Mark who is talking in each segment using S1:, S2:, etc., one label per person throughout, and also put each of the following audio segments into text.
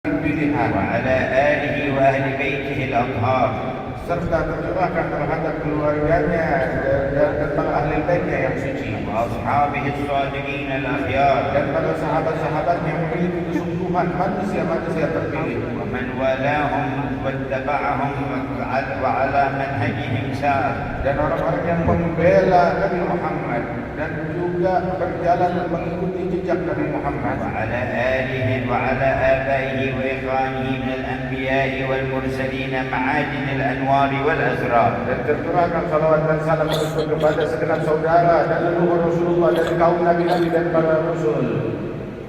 S1: وعلى آله وأهل بيته الأطهار
S2: serta tercurahkan terhadap keluarganya dan para ahli baitnya yang suci,
S1: وأصحابه الصادقين الأخيار
S2: dan para sahabat-sahabat yang memiliki kesungguhan manusia-manusia terpilih,
S1: ومن والاهم واتبعهم وعلى منهجهم سار
S2: dan orang-orang yang membela Nabi Muhammad dan juga berjalan mengikuti jejak Nabi Muhammad,
S1: وعلى آله وعلى آبائه وإخوانه من الأنبياء والمرسلين معادن الأنوار والأسرار
S2: dan tercurahkan salawat dan salam kepada segenap saudara dan leluhur Rasulullah dari kaum nabi-nabi dan para rasul,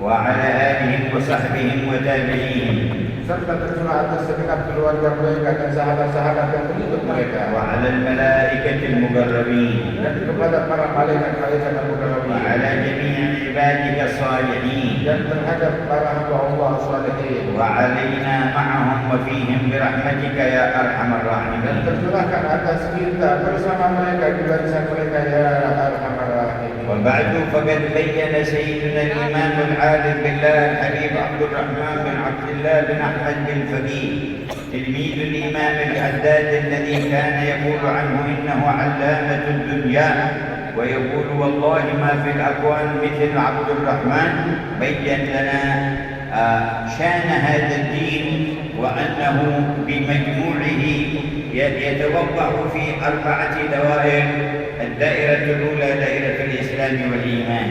S1: وعلى آلهم وصحبهم وتابعيهم
S2: serta tercurah atas segenap keluarga mereka dan sahabat-sahabat yang mengikut mereka,
S1: وعلى الملائكة المقربين
S2: dan kepada para malaikat-malaikat yang mukarramin,
S1: وعلى جميع عبادك الصالحين
S2: dan terhadap para hamba Allah salihin,
S1: وعلينا معهم وفيهم برحمتك يا أرحم
S2: dan
S1: الراحمين.
S2: tercurahkan atas kita bersama mereka di barisan mereka ya arhamar rahimin.
S1: وبعد فقد بين سيدنا الإمام العارف بالله الحبيب عبد الرحمن بن عبد الله بن أحمد بن فقيه تلميذ الإمام الحداد الذي كان يقول عنه إنه علامة الدنيا ويقول والله ما في الأكوان مثل عبد الرحمن، بين لنا شان هذا الدين وأنه بمجموعه يتوقع في 4 دوائر: الدائرة الأولى دائرة الإسلام والإيمان،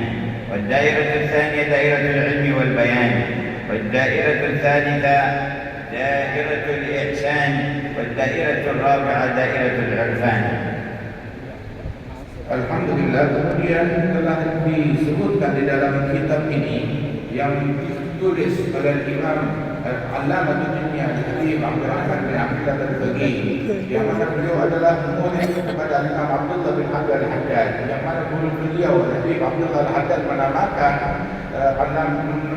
S1: والدائرة الثانية دائرة العلم والبيان، والدائرة الثالثة دائرة الإحسان، والدائرة الرابعة دائرة العرفان.
S2: Alhamdulillah, kemudian telah disebutkan di dalam kitab ini yang ditulis oleh Imam Allamatul Dunya Habib Abdul Rahman bin Abdullah Al-Faqih, yang mana beliau adalah murid kepada Imam Abdullah bin Abdul Haddad, yang mana guru beliau Habib Abdullah Al-Haddad menamakan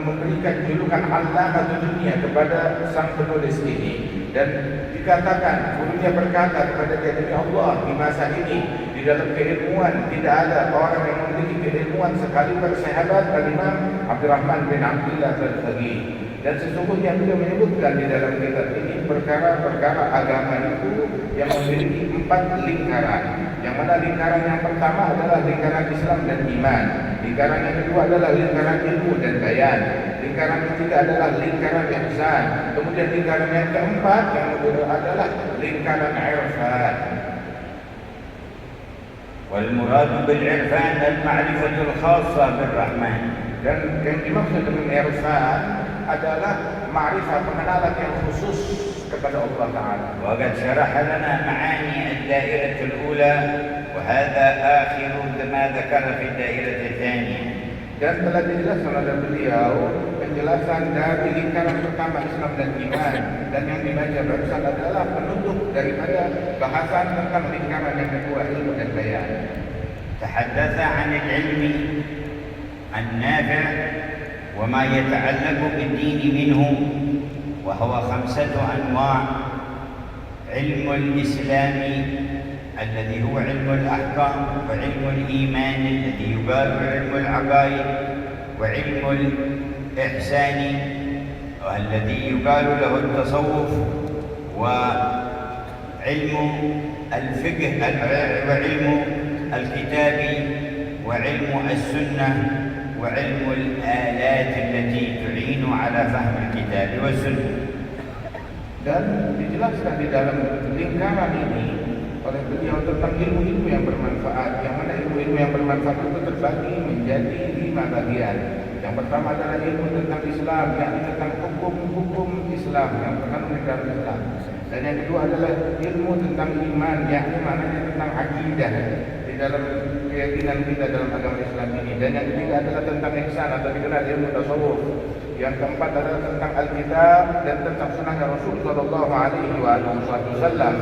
S2: memberikan julukan Allamatul Dunya kepada sang penulis ini, dan dikatakan gurunya berkata kepada dia, demi Allah di masa ini di dalam keilmuan tidak ada orang yang memiliki keilmuan sekali bersahabat Imam Abdurrahman bin Abdullah Al-Faqih. Dan sesungguhnya beliau menyebutkan di dalam kitab ini perkara-perkara agama itu yang memiliki 4 lingkaran. Yang mana lingkaran yang pertama adalah lingkaran Islam dan iman, lingkaran yang kedua adalah lingkaran ilmu dan bayan, lingkaran ketiga adalah lingkaran ihsan, kemudian lingkaran yang keempat yang adalah lingkaran irfan.
S1: والمراد بالعرفان المعرفة الخاصة بالرحمن.
S2: Dan yang dimaksud dengan irfan adalah ma'rifah, pengenalan yang khusus kepada Allah Ta'ala.
S1: وقد شرح لنا معاني الدائرة الأولى وهذا آخر ما ذكر في الدائرة الثانية.
S2: Dan telah dijelaskan oleh beliau penjelasan dari lingkaran pertama Islam dan iman, dan yang dibaca barusan adalah penutup daripada bahasan tentang lingkaran yang kedua, ilmu dan bayan.
S1: تحدث عن العلم النافع وما يتعلق بالدين منه، وهو 5 أنواع: علم الإسلام الذي هو علم الأحكام، وعلم الإيمان الذي يقال علم العقائد، وعلم الإحسان الذي يقال له التصوف، وعلم الفقه وعلم الكتاب، وعلم السنة، وعلم الآلات التي تعين على فهم الكتاب والسنة.
S2: Dan dijelaskan di dalam lingkaran ini oleh beliau tentang ilmu-ilmu yang bermanfaat, yang mana ilmu-ilmu yang bermanfaat itu terbagi menjadi 5 bagian. Yang pertama adalah ilmu tentang Islam, yakni tentang hukum-hukum Islam yang terkandung di dalam Islam. Dan yang kedua adalah ilmu tentang iman, yakni maknanya tentang akidah di dalam keyakinan kita dalam agama Islam ini. Dan yang ketiga adalah tentang ihsan atau dikenal ilmu tasawuf. Yang keempat adalah tentang Alkitab dan tentang sunnahnya Rasul sallallahu alaihi wasallam.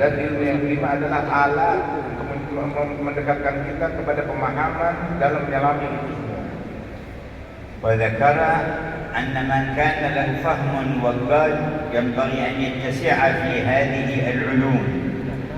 S2: Dan ilmu yang kelima adalah alat untuk mendekatkan kita kepada pemahaman dalam menyelami itu semua.
S1: وذكر أن من كان له فهم وقال ينبغي أن يتسع في هذه العلوم.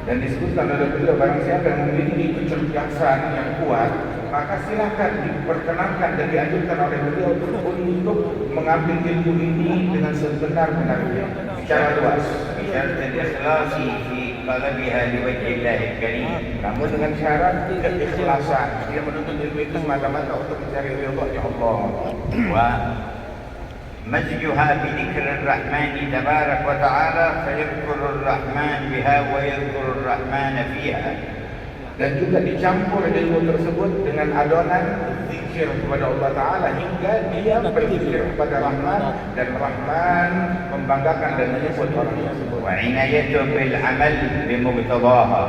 S2: Dan disebutkan oleh beliau, barang siapa yang memiliki kecerdasan yang kuat maka silakan diperkenankan dan dianjurkan oleh beliau untuk mengambil ilmu ini dengan sebenar-benarnya secara luas.
S1: بشرط الإخلاص في طلبها لوجه الله الكريم.
S2: Namun dengan syarat keikhlasan, dia menuntut ilmu itu semata-mata untuk mencari ridha Allah.
S1: ومزجها بذكر الرحمن تبارك وتعالى فيذكر الرحمن بها ويذكر الرحمن فيها.
S2: Dan juga dicampur ilmu tersebut dengan adonan zikir kepada Allah Ta'ala hingga dia berzikir kepada Rahman dan Rahman membanggakan dan menyebut orang tersebut.
S1: وعنايته بالعمل بمقتضاها.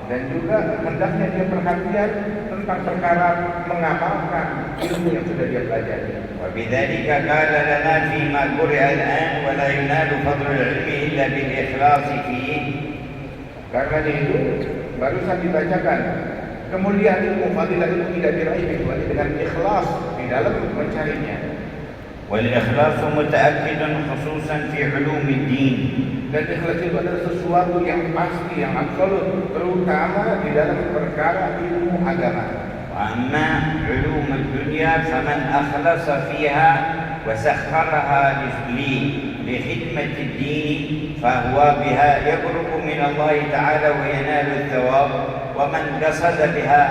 S2: Dan juga hendaknya dia perhatian tentang perkara mengamalkan ilmu yang sudah dia pelajari.
S1: وبذلك قال لنا فيما قرئ الآن ولا ينال فضل العلم إلا بالإخلاص فيه.
S2: Karena itu barusan dibacakan kemuliaan ilmu, fadilah ilmu tidak diraih kecuali dengan ikhlas di dalam mencarinya.
S1: والإخلاص متأكد خصوصا في علوم الدين.
S2: Dan ikhlas itu adalah sesuatu yang pasti, yang absolut, terutama di dalam perkara ilmu agama.
S1: وأما علوم الدنيا فمن أخلص فيها وسخرها لخدمة الدين فهو بها يقرب من الله تعالى وينال الثواب. ومن قصد بها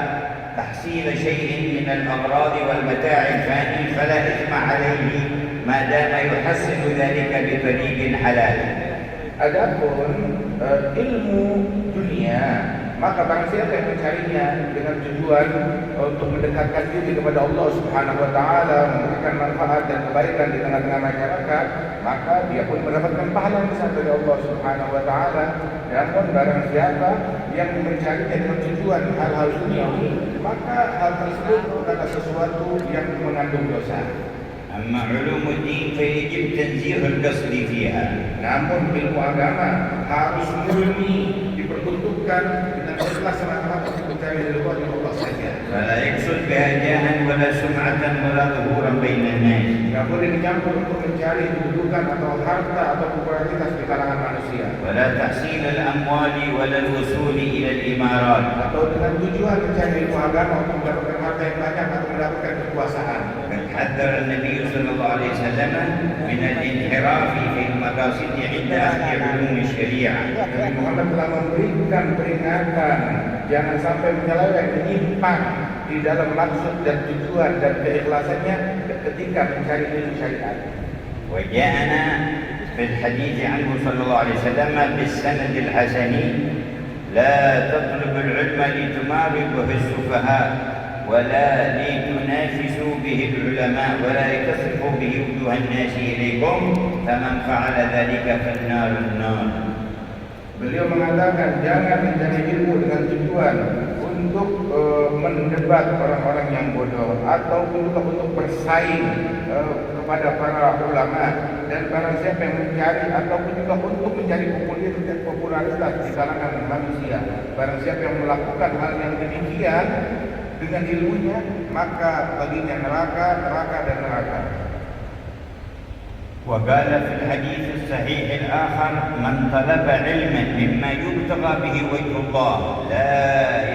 S1: تحصيل شيء من الأغراض والمتاع الفاني فلا إثم عليه ما دام يحصل ذلك بطريق حلال.
S2: Adapun ilmu dunia, maka barang siapa yang mencarinya dengan tujuan untuk mendekatkan diri kepada Allah Subhanahu wa taala, memberikan manfaat dan kebaikan di tengah-tengah masyarakat, maka dia pun mendapatkan pahala yang besar dari Allah Subhanahu wa taala. Namun barang siapa yang mencarinya dengan tujuan hal-hal duniawi, maka hal tersebut adalah sesuatu yang mengandung dosa.
S1: أما علوم الدين فيجب تنزيه القصد فيها.
S2: Namun ilmu agama harus murni diperuntukkan dengan ikhlas semata-mata untuk mencari ridha Allah saja.
S1: فلا يقصد بها جاها ولا سمعة ولا ظهورا بين الناس.
S2: Tidak boleh dicampur untuk mencari kedudukan atau harta atau popularitas di kalangan manusia.
S1: ولا تحصيل الأموال ولا الوصول إلى الإمارات.
S2: Atau dengan tujuan mencari ilmu agama untuk mendapatkan harta yang banyak atau mendapatkan kekuasaan.
S1: حذر النبي صلى الله عليه وسلم من الانحراف في المقاصد عند أهل علوم الشريعة.
S2: Nabi Muhammad telah memberikan peringatan jangan sampai menyeleweng, menyimpang di dalam maksud dan tujuan dan keikhlasannya ketika mencari ilmu syariat.
S1: وجاءنا في الحديث عنه صلى الله عليه وسلم بالسند الحسن لا تطلب العلم لتمارق به السفهاء ولا لتنافسوا به العلماء ولا لتصرفوا به وجوه الناس إليكم فمن فعل ذلك فالنار النار.
S2: Beliau mengatakan jangan mencari ilmu dengan tujuan untuk mendebat orang-orang yang bodoh ataupun juga untuk bersaing kepada para ulama, dan barang siapa yang mencari ataupun juga untuk mencari popularitas di kalangan manusia, barang siapa yang melakukan hal yang demikian dengan ilmunya, maka baginya neraka, neraka dan neraka.
S1: وقال في الحديث الصحيح الآخر من طلب علما مما يبتغى به وجه الله لا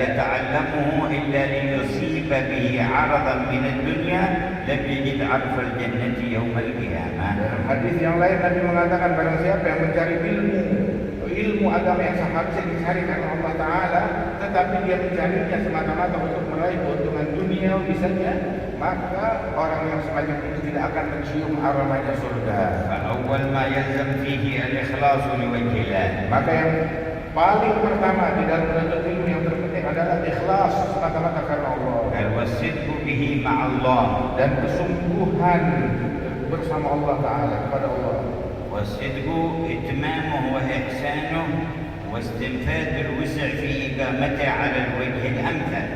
S1: يتعلمه إلا ليصيب به عرضا من الدنيا لم يجد عرف الجنة يوم القيامة.
S2: Dalam hadis yang lain Nabi mengatakan barang siapa yang mencari ilmu agama yang seharusnya dicari karena Allah Ta'ala, tetapi dia mencarinya semata-mata untuk meraih keuntungan dunia misalnya, maka orang yang semacam itu tidak akan mencium aromanya surga.
S1: فأول ما يلزم فيه الإخلاص لوجه الله.
S2: Maka yang paling pertama di dalam menuntut ilmu yang terpenting adalah ikhlas semata-mata karena Allah.
S1: والصدق به مع الله.
S2: Dan kesungguhan bersama Allah Ta'ala, kepada Allah.
S1: والصدق إتمامه وإحسانه واستنفاذ الوسع في إقامته على الوجه الأمثل.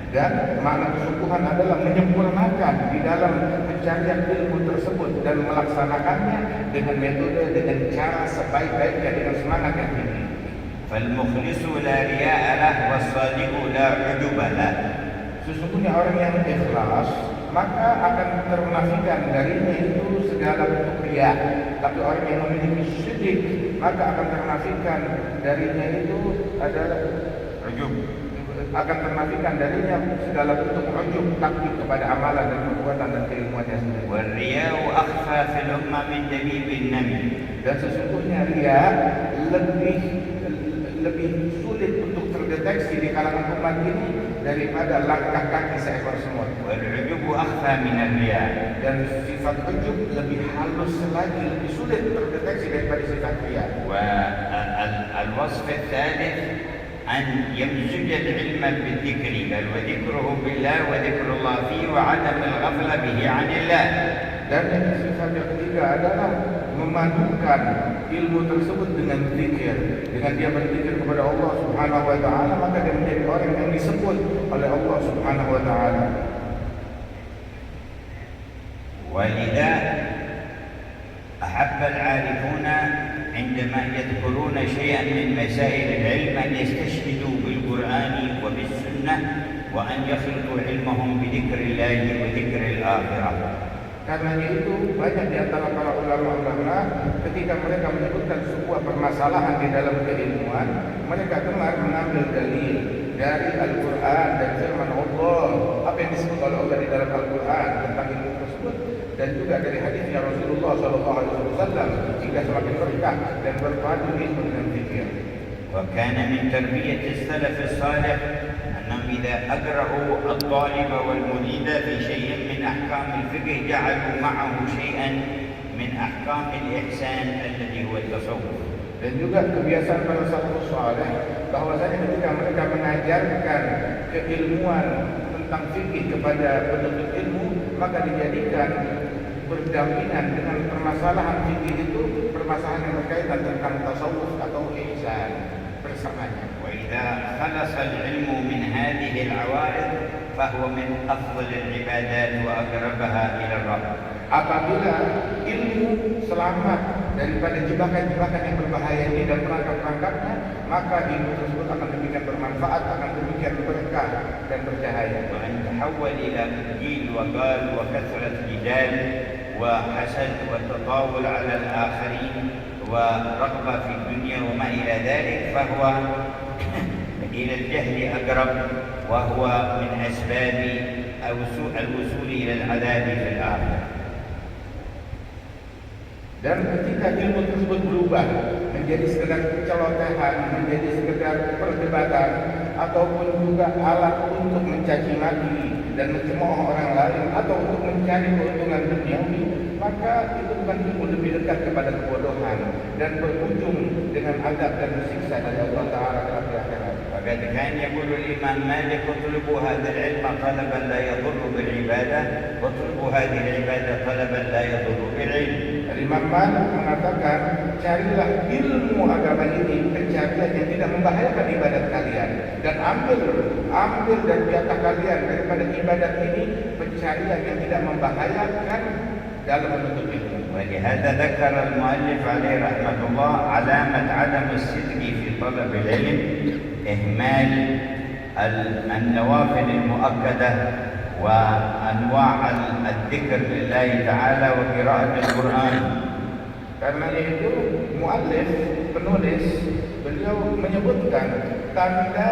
S2: Dan makna kesungguhan adalah menyempurnakan di dalam pencarian ilmu tersebut dan melaksanakannya dengan metode, dengan cara sebaik-baiknya, dengan semangat yang tinggi.
S1: فالمخلص لا رياء له والصادق لا عجب له.
S2: Sesungguhnya orang yang ikhlas maka akan ternafikan darinya itu segala bentuk riya. Tapi orang yang memiliki sidq maka akan ternafikan darinya itu adalah
S1: عجب.
S2: akan ternafikan darinya segala bentuk ujub takbir kepada amalan dan perbuatan dan keilmuannya sendiri.
S1: والرياء أخفى في الأمة من دبيب النمل.
S2: Dan sesungguhnya riya lebih sulit untuk terdeteksi di kalangan umat ini daripada langkah kaki seekor semut.
S1: والعجب أخفى من الرياء.
S2: Dan sifat ujub lebih halus lagi, lebih sulit terdeteksi daripada sifat riya.
S1: والوصف الثالث أن يمزج العلم بالذكر، بل وذكره بالله وذكر الله فيه وعدم الغفلة به عن الله.
S2: Dan sifat yang ketiga adalah memadukan ilmu tersebut dengan zikir. Dengan dia berzikir kepada Allah Subhanahu wa taala, maka dia menjadi orang yang disebut oleh Allah Subhanahu wa taala.
S1: ولذا أحب العارفون عندما يذكرون شيئا من مسائل العلم أن يستشهدوا بالقرآن وبالسنة وأن يخلطوا علمهم بذكر الله وذكر الآخرة.
S2: Karena itu banyak di antara para ulama-ulama ketika mereka menyebutkan sebuah permasalahan di dalam keilmuan, mereka gemar mengambil dalil dari Al-Quran dan firman Allah, apa yang disebut oleh Allah di dalam Al-Quran tentang ilmu tersebut, dan juga dari hadisnya Rasulullah SAW, jika semakin berkah dan berpadu ilmu dengan zikir.
S1: وكان من تربية السلف الصالح أنهم إذا أقرأوا الطالب والمريد في شيء من أحكام الفقه جعلوا معه شيئا من أحكام الإحسان الذي هو التصوف.
S2: Dan juga kebiasaan para salafus saleh bahwasanya ketika mereka mengajarkan keilmuan tentang fikih kepada penuntut ilmu, maka dijadikan berdampingan dengan permasalahan fikih itu permasalahan yang berkaitan tentang tasawuf atau ihsan bersamanya.
S1: وإذا خلص العلم من هذه العوارض فهو من أفضل العبادات وأقربها إلى الرب.
S2: Apabila ilmu selamat daripada jebakan-jebakan yang berbahaya ini dan perangkap-perangkapnya, maka ilmu tersebut akan demikian bermanfaat, akan demikian berkah dan bercahaya.
S1: وأن تحول إلى تبجيل وقال وكثرة جدال وحسد وتطاول على الآخرين ورغبة في الدنيا وما إلى ذلك فهو إلى الجهل أقرب، وهو من أسباب الوصول إلى العذاب في الآخرة.
S2: Dan ketika ilmu tersebut berubah menjadi sekedar celotehan, menjadi sekedar perdebatan, ataupun juga alat untuk mencaci maki dan mencemooh orang lain, atau untuk mencari keuntungan duniawi, maka itu bukan ilmu lebih dekat kepada kebodohan dan berujung dengan azab dan siksa dari Allah Taala di akhirat.
S1: وقد كان يقول الإمام مالك اطلبوا هذا العلم طلبا لا يضر بالعبادة واطلبوا هذه العبادة طلبا لا يضر بالعلم.
S2: Imam Malik mengatakan, carilah ilmu agama ini pencarian yang tidak membahayakan ibadat kalian, dan ambil dari jatah kalian daripada ibadat ini pencarian yang tidak membahayakan dalam menuntut ilmu.
S1: ولهذا ذكر المؤلف عليه رحمة الله علامة عدم الصدق في طلب العلم إهمال النوافل المؤكدة وأنواع الذكر لله تعالى وقراءة القرآن.
S2: Karena itu muallif, penulis, beliau menyebutkan tanda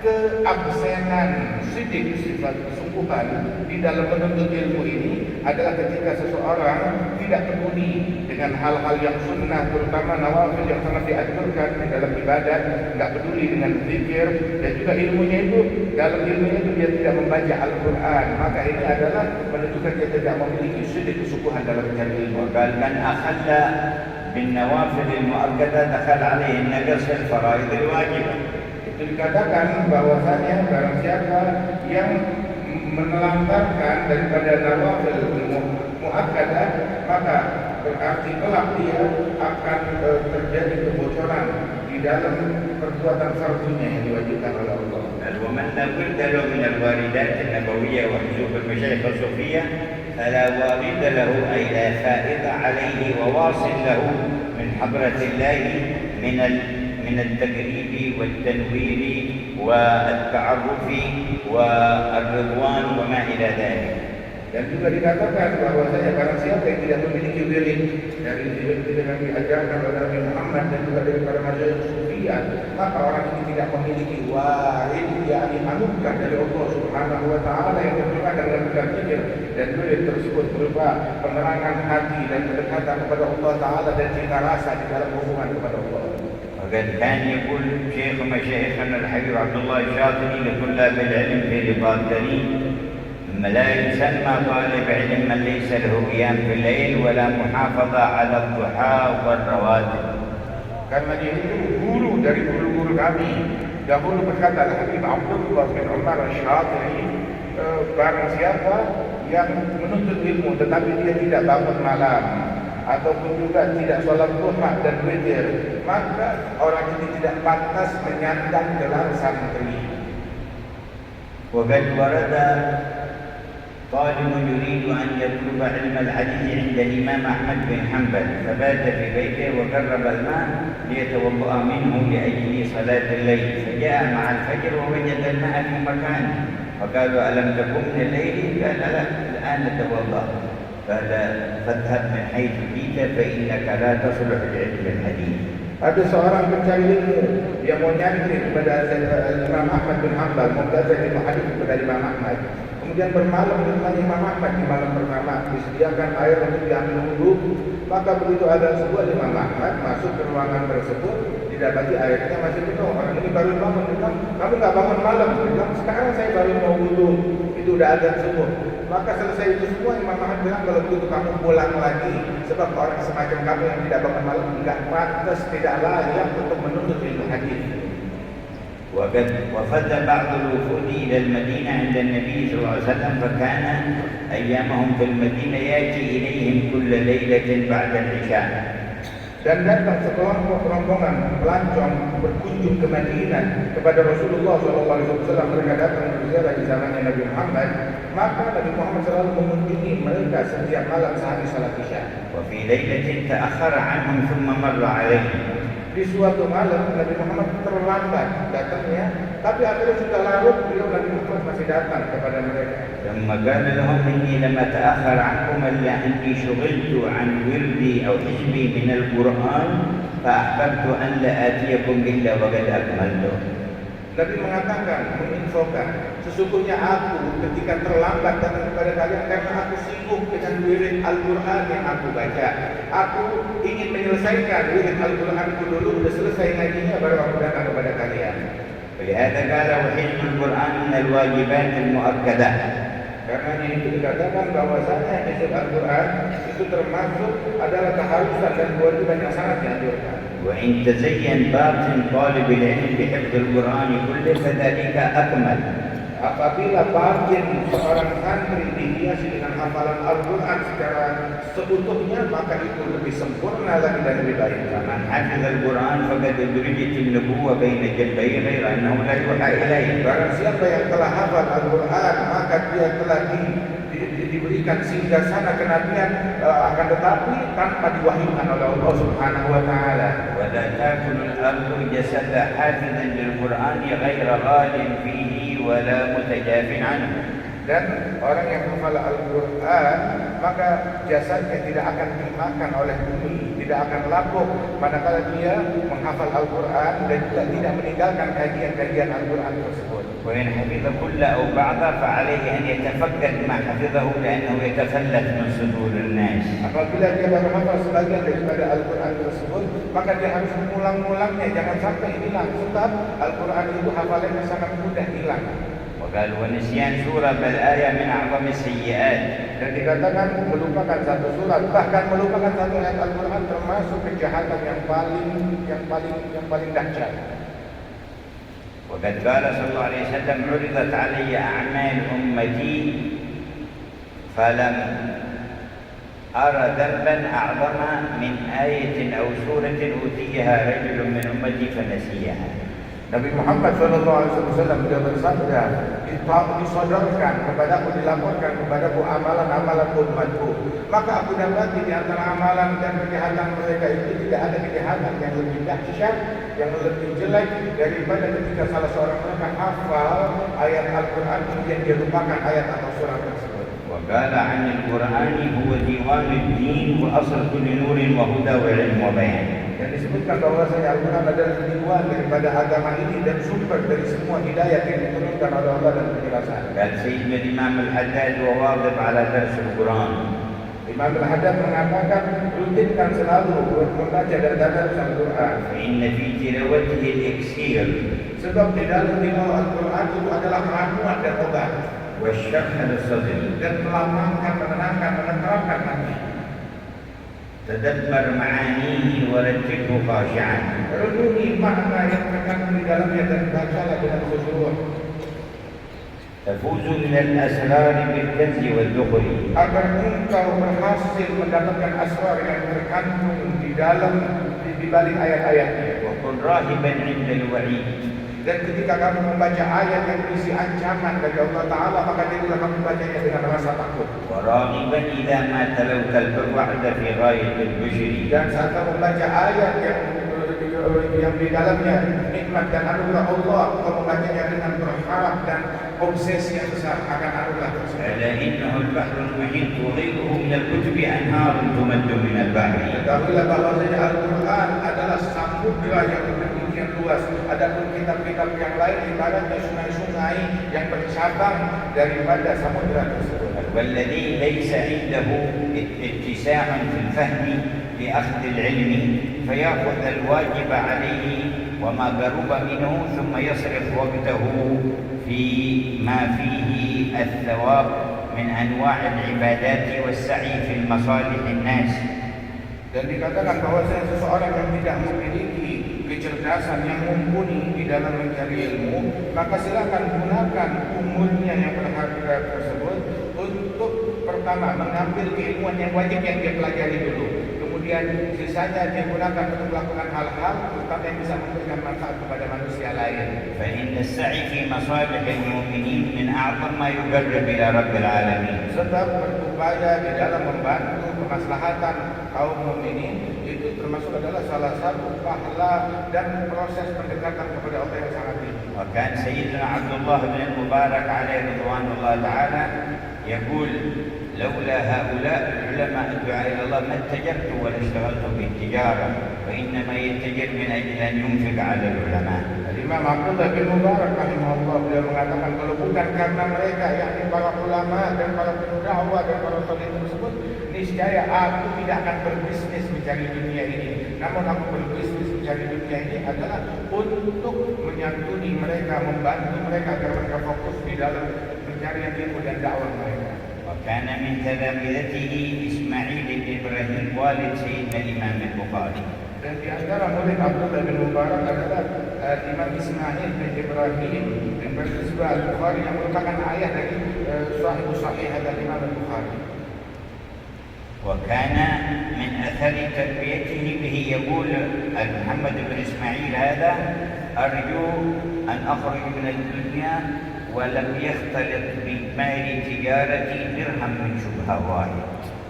S2: keabsenan sidik, sifat kesungguhan di dalam menuntut ilmu ini adalah ketika seseorang tidak peduli dengan hal-hal yang sunnah, terutama nawafil yang sangat dianjurkan di dalam ibadat, tidak peduli dengan zikir, dan juga ilmunya itu, dalam ilmunya itu dia tidak membaca Al-Quran, maka ini adalah menunjukkan dia tidak memiliki sidik kesungguhan dalam mencari ilmu.
S1: قال من أخل بالنوافل المؤكدة دخل عليه النقص في الفرائض الواجبة.
S2: Itu dikatakan bahwasanya barang siapa yang menelantarkan daripada nawafil muakkadah, maka berarti kelak dia akan terjadi kebocoran di dalam perbuatan fardunya yang diwajibkan oleh Allah.
S1: ومن لا بد له من الواردات النبوية وحجوب المشايخ الصوفية فلا وارد له أي لا فائض عليه وواصل له من حضرة الله من التقريب والتنوير والتعرف والرضوان وما إلى ذلك.
S2: Dan juga dikatakan bahwasanya barang siapa yang tidak memiliki wirid dari wirid yang diajarkan oleh Nabi Muhammad dan juga dari para masyayikh sufi, demikian, maka orang ini tidak memiliki warid, yakni anugerah dari Allah Subhanahu wa taala yang tercurah dalam berpikir, dan warid tersebut berupa penerangan hati dan kedekatan kepada Allah taala dan cinta rasa di dalam hubungan kepada Allah.
S1: وقد كان يقول شيخ مشايخنا الحبيب عبد الله الشاطبي لطلاب العلم في رباط كريم: لا يسمى طالب علم من ليس له قيام في الليل ولا محافظة على الضحى والرواتب.
S2: Karena dia itu guru dari guru-guru kami. Dahulu berkata Habib Abdullah bin Umar Asy-Syatibi, barang siapa yang menuntut ilmu tetapi dia tidak bangun malam ataupun juga tidak sholat duha dan witir, maka orang ini tidak pantas menyandang gelar santri.
S1: وقد ورد طالب يريد أن يطلب علم الحديث عند الإمام أحمد بن حنبل فبات في بيته وقرب الماء ليتوضأ منه لأجل صلاة الليل، فجاء مع الفجر ووجد الماء في مكانه فقالوا: ألم تكن من الليل؟ قال: لا، الآن نتوضأ. قال: فاذهب من حيث جئت فإنك لا تصلح لعلم الحديث.
S2: Ada seorang pencari ilmu yang mau nyantri kepada Imam Ahmad bin Hanbal, mau belajar ilmu hadis kepada Imam Ahmad. Kemudian bermalam di rumah Imam Ahmad di malam pertama, disediakan air untuk diambil wudhu. Maka begitu ada sebuah Imam Ahmad masuk ke ruangan tersebut, didapati airnya masih penuh. Orang ini baru bangun, bilang, kamu nggak bangun malam? Bilang, sekarang saya baru mau wudhu, itu udah azan subuh. Maka selesai itu semua, Imam Ahmad bilang, kalau begitu kamu pulang lagi, sebab orang semacam kamu yang tidak bangun malam tidak pantas, tidak layak untuk menuntut ilmu hadis.
S1: وقد وفد بعض الوفود إلى المدينة عند النبي صلى الله عليه وسلم، فكان أيامهم في المدينة يأتي إليهم كل ليلة بعد العشاء.
S2: Dan datang sekelompok rombongan pelancong berkunjung ke Madinah kepada Rasulullah SAW. Mereka datang berziarah di zamannya Nabi Muhammad. Maka Nabi Muhammad selalu mengunjungi mereka setiap malam sehabis salat Isya.
S1: وفي ليلة تأخر عنهم ثم مر عليهم.
S2: Di suatu malam Nabi Muhammad terlambat datangnya, tapi akhirnya sudah larut, beliau Nabi Muhammad masih datang kepada mereka.
S1: ثم قال لهم: إني لم أتأخر عنكم إلا أني شغلت عن وردي أو حزبي من القرآن فأحببت أن لا آتيكم إلا وقد أكملته.
S2: Nabi mengatakan, menginfokan, sesungguhnya aku ketika terlambat datang kepada kalian karena aku sibuk dengan wirid Al-Quran yang aku baca. Aku ingin menyelesaikan wirid Al-Quranku dulu, sudah selesai ngajinya baru aku datang kepada kalian.
S1: ولهذا قال: وحفظ القرآن من الواجبات المؤكدة.
S2: Karena itu dikatakan bahwasanya hifz Al-Quran itu termasuk adalah keharusan dan kewajiban yang sangat dianjurkan.
S1: وإن تزين باطن طالب العلم بحفظ القرآن كله فذلك أكمل.
S2: Apabila batin seorang santri dihiasi dengan hafalan Al-Quran secara seutuhnya, maka itu lebih sempurna lagi dan lebih baik.
S1: فمن حفظ القرآن فقد أدرجت النبوة بين جنبيه غير أنه لا يوحى إليه.
S2: Barang siapa yang telah hafal Al-Quran, maka dia telah diberikan singgasana kenabian, akan tetapi tanpa diwahyukan oleh Allah Subhanahu wa taala.
S1: ولا تأكل الأرض جسد حافظا للقرآن غير غال فيه ولا متجاف عنه.
S2: Dan orang yang menghafal Al-Quran, maka jasadnya tidak akan dimakan oleh bumi, tidak akan lapuk manakala dia menghafal Al-Quran dan juga tidak meninggalkan kajian-kajian Al-Quran tersebut.
S1: وإن حفظ كل أو بعضه فعليه أن يتفقد ما حفظه لأنه يتفلت من صدور الناس.
S2: Apabila dia baru hafal sebagian daripada Al-Quran tersebut, maka dia harus mengulang-ulangnya, jangan sampai hilang, sebab Al-Quran itu hafalannya sangat mudah hilang.
S1: وقال: ونسيان سورة بل آية من أعظم السيئات.
S2: Dan dikatakan melupakan satu surat, bahkan melupakan satu ayat Al-Quran termasuk kejahatan yang paling dahsyat.
S1: وقد قال صلى الله عليه وسلم: عرضت علي أعمال أمتي فلم أرى ذنبا أعظم من آية أو سورة أوتيها رجل من أمتي فنسيها.
S2: Nabi Muhammad SAW beliau bersabda, disodorkan kepadaku, dilaporkan kepadaku amalan-amalan umatku, maka aku dapati di antara amalan dan kejahatan mereka itu tidak ada kejahatan yang lebih dahsyat, yang lebih jelek daripada ketika salah seorang mereka hafal ayat Al-Quran kemudian dia lupakan ayat atau surah tersebut.
S1: وقال عن القرآن هو ديوان الدين وأصل كل نور وهدى وعلم وبيان.
S2: Dan disebutkan bahwasanya Al-Quran adalah diwan daripada agama ini dan sumber dari semua hidayah yang diturunkan oleh Allah dan penjelasan.
S1: قال سيدنا الإمام الحداد وواظب على درس القرآن.
S2: Imam Al-Haddad mengatakan rutinkan selalu membaca dan tadarus Al-Quran.
S1: فإن في تلاوته الإكسير
S2: Sebab di dalam tilawah Al-Quran itu adalah ramuan dan obat
S1: والشرح للصدر.
S2: dan melapangkan, menenangkan, menenteramkan hati.
S1: تدبر معانيه ورتله خاشعا.
S2: Renungi makna yang terkandung di dalamnya dan bacalah dengan khusyuk.
S1: تفوز من الأسرار بالكنز والذخر.
S2: Agar engkau berhasil mendapatkan asrar yang terkandung di dalam di balik ayat-ayatnya.
S1: وكن راهبا عند الوعيد.
S2: Dan ketika kamu membaca ayat yang berisi ancaman dari Allah Ta'ala, maka jadilah kamu membacanya dengan rasa takut.
S1: وراغبا إذا ما تلوت الوعد في غاية البشر.
S2: Dan saat kamu membaca ayat yang di dalamnya nikmat dan anugerah Allah, kamu membacanya dengan berharap dan obsesi yang besar akan anugerah tersebut.
S1: ألا إنه البحر المحيط وغيره من الكتب أنهار تمد من البحر.
S2: Ketahuilah bahwasanya Al-Quran adalah samudra yang demikian luas. Adapun kitab-kitab yang lain ibaratnya sungai-sungai yang bercabang daripada samudra tersebut.
S1: والذي ليس عنده اتساع في الفهم لأخذ العلم فيأخذ الواجب عليه وما قرب منه ثم يصرف وقته فيما فيه الثواب من أنواع العبادات والسعي في المصالح الناس.
S2: Dan dikatakan bahwasanya seseorang yang tidak memiliki kecerdasan yang mumpuni di dalam mencari ilmu, maka silakan gunakan umurnya yang berharga tersebut untuk pertama mengambil keilmuan yang wajib yang dia pelajari dulu. Kemudian sisanya dia gunakan untuk melakukan hal-hal terutama yang bisa memberikan manfaat kepada manusia lain.
S1: فإن السعي في مصالح المؤمنين من أعظم ما يقرب إلى رب العالمين.
S2: Sebab berupaya di dalam membantu kemaslahatan kaum mukminin itu termasuk adalah salah satu pahala dan proses pendekatan kepada Allah yang sangat tinggi.
S1: وكان سيدنا عبد الله بن المبارك عليه رضوان الله تعالى يقول لولا هؤلاء العلماء الدعاء إلى الله ما اتجرت ولا اشتغلت بالتجارة وإنما يتجر من أجل أن ينفق على العلماء.
S2: Imam Abdullah bin Mubarak rahimahullah beliau mengatakan kalau bukan karena mereka yakni para ulama dan para pendakwah dan para salih tersebut, niscaya aku tidak akan berbisnis mencari dunia ini. Namun aku berbisnis mencari dunia ini adalah untuk menyantuni mereka, membantu mereka agar mereka fokus di dalam pencarian ilmu dan dakwah mereka.
S1: وكان من تلامذته إسماعيل بن إبراهيم والد سيدنا الإمام البخاري.
S2: Dan di antara murid Abdullah bin Mubarak adalah Imam Ismail bin Ibrahim bin Barzizbah Al-Bukhari yang merupakan ayah dari Sahih dan Imam Al-Bukhari.
S1: وكان من أثر تربيته به يقول محمد بن إسماعيل هذا أرجو أن أخرج من الدنيا ولم يختلط بمال تجارتي درهم من شبهة واحد.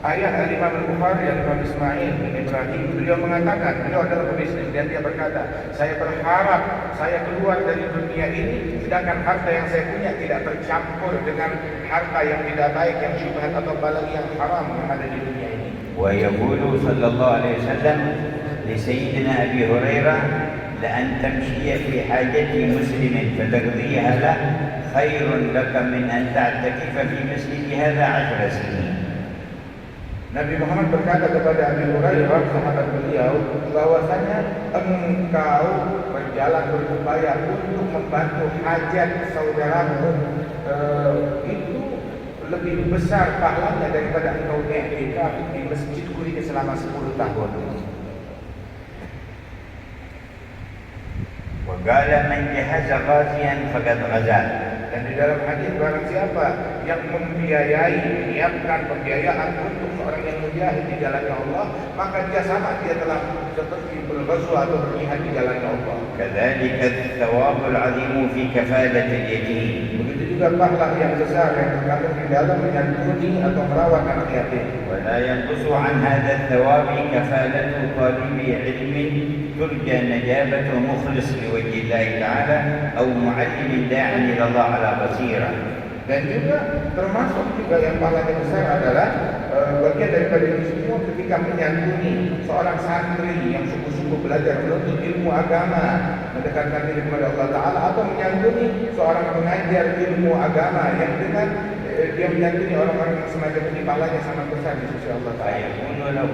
S2: Ayah Imam Al-Bukhari, Imam Ismail bin Ibrahim, beliau mengatakan, beliau adalah pebisnis dan dia berkata, saya berharap saya keluar dari dunia ini sedangkan harta yang saya punya tidak tercampur dengan harta yang tidak baik, yang syubhat atau balai yang haram yang ada di dunia ini.
S1: ويقول صلى الله عليه وسلم لسيدنا أبي هريرة لأن تمشي في حاجة مسلم فتقضيها له خير لك من أن تعتكف في مسجد هذا 10 سنين.
S2: Nabi Muhammad berkata kepada Abi Hurairah sahabat beliau bahwasanya engkau berjalan berupaya untuk membantu hajat saudaramu itu lebih besar pahalanya daripada engkau i'tikaf di masjidku ini selama 10 tahun.
S1: وقال من جهز غازيا فقد غزا.
S2: Dan di dalam hadis barang siapa yang membiayai, menyiapkan pembiayaan untuk seorang yang mujahid di jalan Allah, maka dia sama, dia telah seperti berghazwa atau berjihad di jalan Allah.
S1: كذلك الثواب العظيم في كفالة اليتيم.
S2: Begitu juga pahala yang besar yang terkandung di dalam menyantuni atau merawat anak yatim.
S1: ولا ينقص عن هذا الثواب كفالة طالب علم ترجى نجابة مخلص لوجه الله تعالى أو معلم داع إلى الله على بصيرة.
S2: Dan juga termasuk juga yang pahalanya besar adalah bagian daripada ini semua ketika menyantuni seorang santri yang sungguh-sungguh belajar menuntut ilmu agama, mendekatkan diri kepada Allah Ta'ala, atau menyantuni seorang pengajar ilmu agama yang dengan dia menyantuni orang-orang yang semacam ini, pahalanya sangat besar di sisi Allah Ta'ala.
S1: فيكون له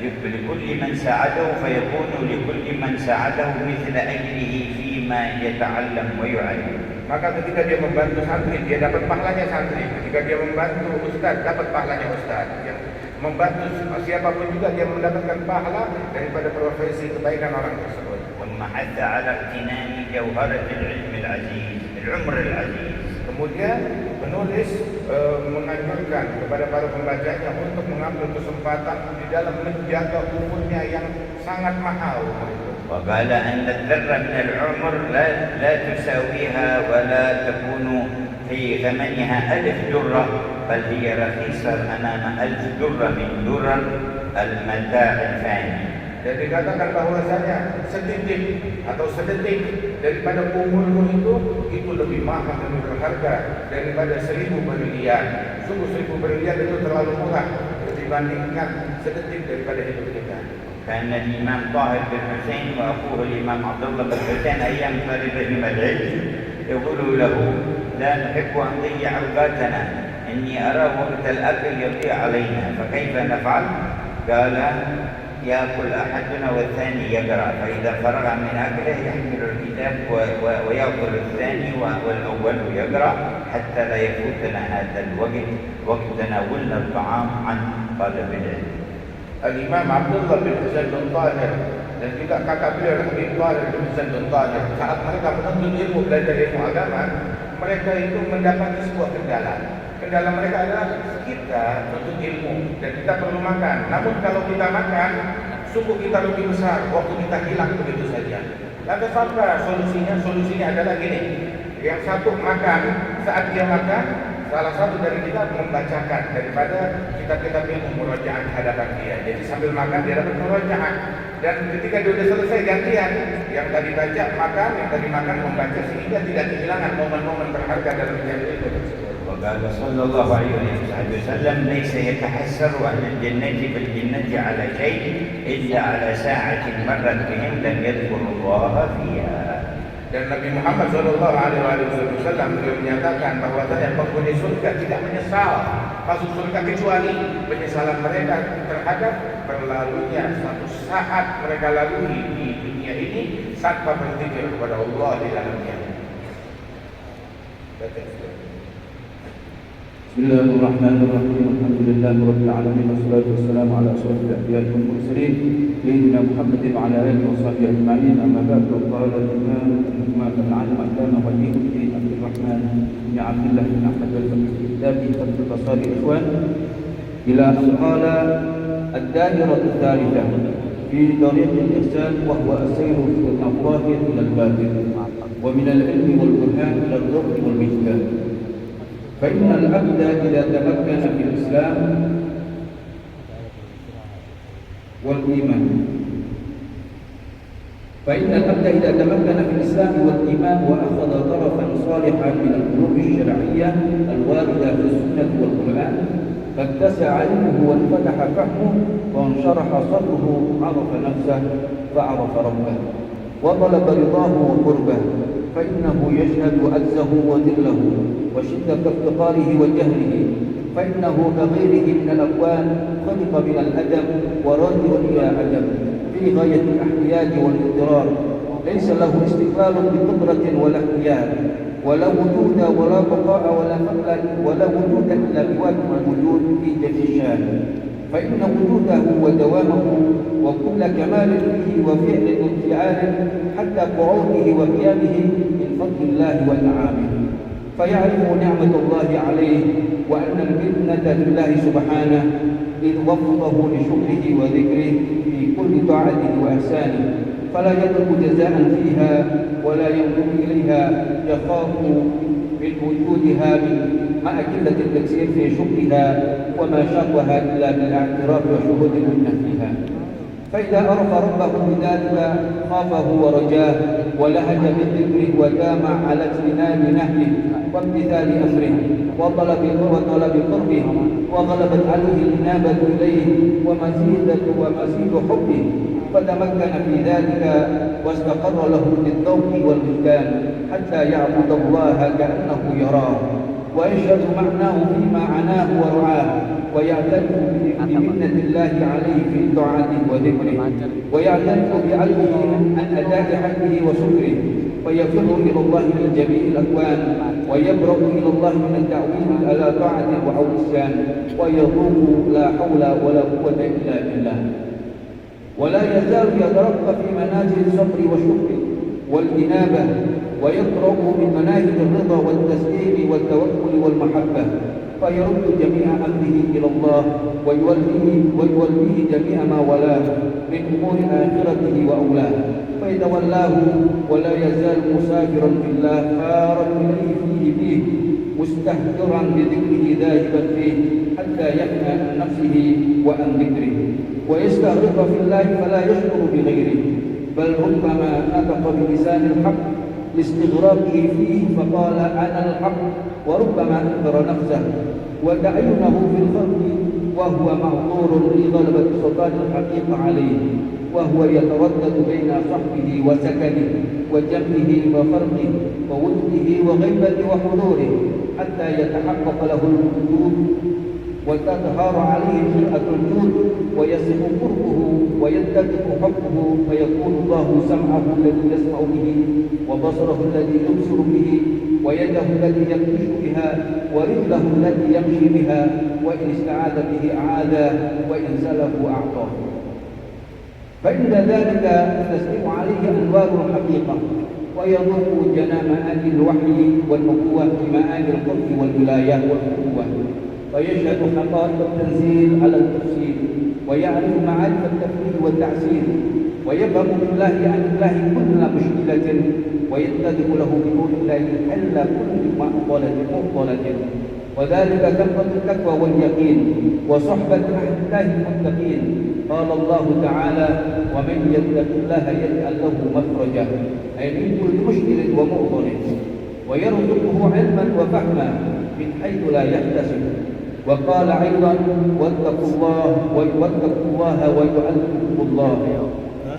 S1: لكل من ساعده فيكون لكل من ساعده مثل أجره فيما يتعلم ويعلم.
S2: Maka ketika dia membantu santri, dia dapat pahalanya santri. Ketika dia membantu ustaz, dapat pahalanya ustaz. Yang membantu siapapun juga dia mendapatkan pahala daripada profesi kebaikan orang tersebut.
S1: ثم حث على اغتنام جوهرة العلم العزيز العمر العزيز.
S2: Kemudian penulis menganjurkan kepada para pembacanya untuk mengambil kesempatan di dalam menjaga umurnya yang sangat mahal.
S1: وقال أن الذرة من العمر لا تساويها ولا تكون في ثمنها 1000 درة، بل هي رخيصة أمام 1000 درة من درر المتاع الفاني.
S2: Dan dikatakan bahwasanya setitik atau sedetik daripada umurmu itu lebih mahal dan lebih berharga daripada 1000 berlian. Sungguh 1000 berlian itu terlalu murah dibandingkan sedetik daripada hidup kita.
S1: كان الإمام طاهر بن حسين وأخوه الإمام عبد الله بن حسين أيام طالبهم العلم يقولوا له لا نحب أن نضيع أوقاتنا، إني أرى وقت الأكل يضيع علينا، فكيف نفعل؟ قال يأكل أحدنا والثاني يقرأ، فإذا فرغ من أكله يحمل الكتاب ويأكل الثاني والأول يقرأ حتى لا يفوتنا هذا الوقت وقت تناولنا الطعام عن طالب العلم.
S2: Al-Imam Abdullah bin Husain bin Tahir dan juga kakak beliau Habib Tahir bin Husain bin Tahir, saat mereka menuntut ilmu, belajar ilmu agama, mereka itu mendapati sebuah kendala. Kendala mereka adalah kita menuntut ilmu dan kita perlu makan. Namun kalau kita makan, sungguh kita lebih besar, waktu kita hilang begitu saja. Lantas apa solusinya? Solusinya adalah gini. Yang satu makan, saat dia makan, salah satu dari kita membacakan daripada kitab-kitab ilmu, murojaah di hadapan dia. Jadi sambil makan dia dapat murojaah. Dan ketika dia sudah selesai gantian, yang tadi baca makan, yang tadi makan membaca, sehingga tidak kehilangan momen-momen berharga dalam mencari ilmu tersebut.
S1: وقال صلى الله عليه وسلم ليس يتحسر أهل الجنة بالجنة على شيء إلا على ساعة مرت بهم لم يذكروا الله فيها.
S2: Dan Nabi Muhammad SAW beliau menyatakan bahwasanya penghuni surga tidak menyesal masuk surga kecuali penyesalan mereka terhadap berlalunya satu saat mereka lalui di dunia ini tanpa berzikir kepada Allah di dalamnya.
S3: Bismillahirrahmanirrahim. Alhamdulillahirabbil wassalatu wassalamu ala asyrafil anbiya'i wal mursalin sayyidina Muhammadin wa ala alihi wa sahbihi ajma'in. Amma ba'du, qala al-imam al-'allama Waliuddin Abdul Rahman bin Abdullah bin Ahmad al-Faqih fi kitabih Fathul Basari ikhwan ila an qala ad-da'iratu ats-tsalitsah fi tariq al-ihsan wa huwa as-sayru fi al-adhahir ila al-batin wa min al-'ilmi wal burhan ila al-ruh wal mizan. فإن العبد إذا تمكن في الإسلام والإيمان وأخذ طرفا صالحا من العلوم الشرعية الواردة في السنة والقرآن فاتسع علمه وانفتح فهمه وانشرح صدره، عرف نفسه فعرف ربه وطلب رضاه وقربه، فإنه يشهد عجزه وذله وشدة افتقاره وجهله، فإنه كغيره من الأكوان خلق من الأدب وراجع إلى عدم في غاية الاحتياج والاضطرار، ليس له استقلال بقدرة ولا اختيار ولا وجود ولا بقاء ولا وجود إلا بواجب الوجود في جل الشان، فإن وجوده ودوامه وكل كمال فيه وفعل وانفعال حتى قعوده وقيامه من فضل الله وإنعامه، فيعرف نعمة الله عليه وأن المنة لله سبحانه إذ وفقه لشكره وذكره في كل طاعته وإحسانه، فلا يطلب جزاء فيها ولا ينظر إليها، يخاف من وجودها مع قلة التكسير في شكرها وما شاقها إلا بالاعتراف وشهود المنة فيها. فإذا عرف ربه بذلك خافه ورجاه ولهج بذكره ودام على اجتناب نهيه وامتثال أمره وطلب قربه وغلبت عليه الإنابة إليه ومزيد حبه فتمكن في ذلك واستقر له بالذوق والوجدان حتى يعبد الله كأنه يراه ويشهد معناه فيما عناه ورعاه ويعترف بمنة الله عليه في طاعته وذكره ويعترف بعلمه عن أداء حقه وشكره ويفر إلى الله من جميع الأكوان ويبرأ إلى الله من التعويل على طاعة أو عصيان ويذوق لا حول ولا قوة إلا بالله ولا يزال يترقى في منازل الصبر والشكر والإنابة ويقرأ من مناهج الرضا والتسليم والتوكل والمحبة فيرد جميع أمره إلى الله ويوليه جميع ما ولاه من أمور آخرته وأولاه فيتولاه ولا يزال مسافرا في الله خارا إليه فيه مستهترا بذكره ذاهبا فيه حتى يفنى عن نفسه وعن ذكره ويستغرق في الله فلا يشعر بغيره بل ربما نطق بلسان الحق لاستغراقه فيه فقال أنا الحق وربما أنكر نفسه وتعينه في الخلق وهو معذور لغلبة سلطان الحقيقة عليه وهو يتردد بين صحبه وسكنه وجمعه وفرقه ووجده وغيبته وحضوره حتى يتحقق له الوجود وتظهر عليه خلقة الجود ويصف قربه ويتفق حبه فيكون الله سمعه الذي يسمع به وبصره الذي يبصر به ويده التي يبطش بها ورجله التي يمشي بها وإن استعاذ به أعاذه وإن سله أعطاه فإن ذلك تسلم عليه أنوار الحقيقة ويذوق جنى معاني الوحي والنبوة بمعاني القرب والولاية والقوة ويشهد حقائق التنزيل على التفسير ويعرف معارف التفريق والتعسير ويفهم بالله عن الله كل مشكلة ويتخذ له بنور الله حل كل معضلة وذلك ثمرة التقوى واليقين وصحبة أهل الله المتقين قال الله تعالى ومن يتق الله يجعل له مخرجا أي من كل مشكل ومعضل ويرزقه علما وفهما من حيث لا يحتسب وقال أيضا واتقوا الله ويعلمكم الله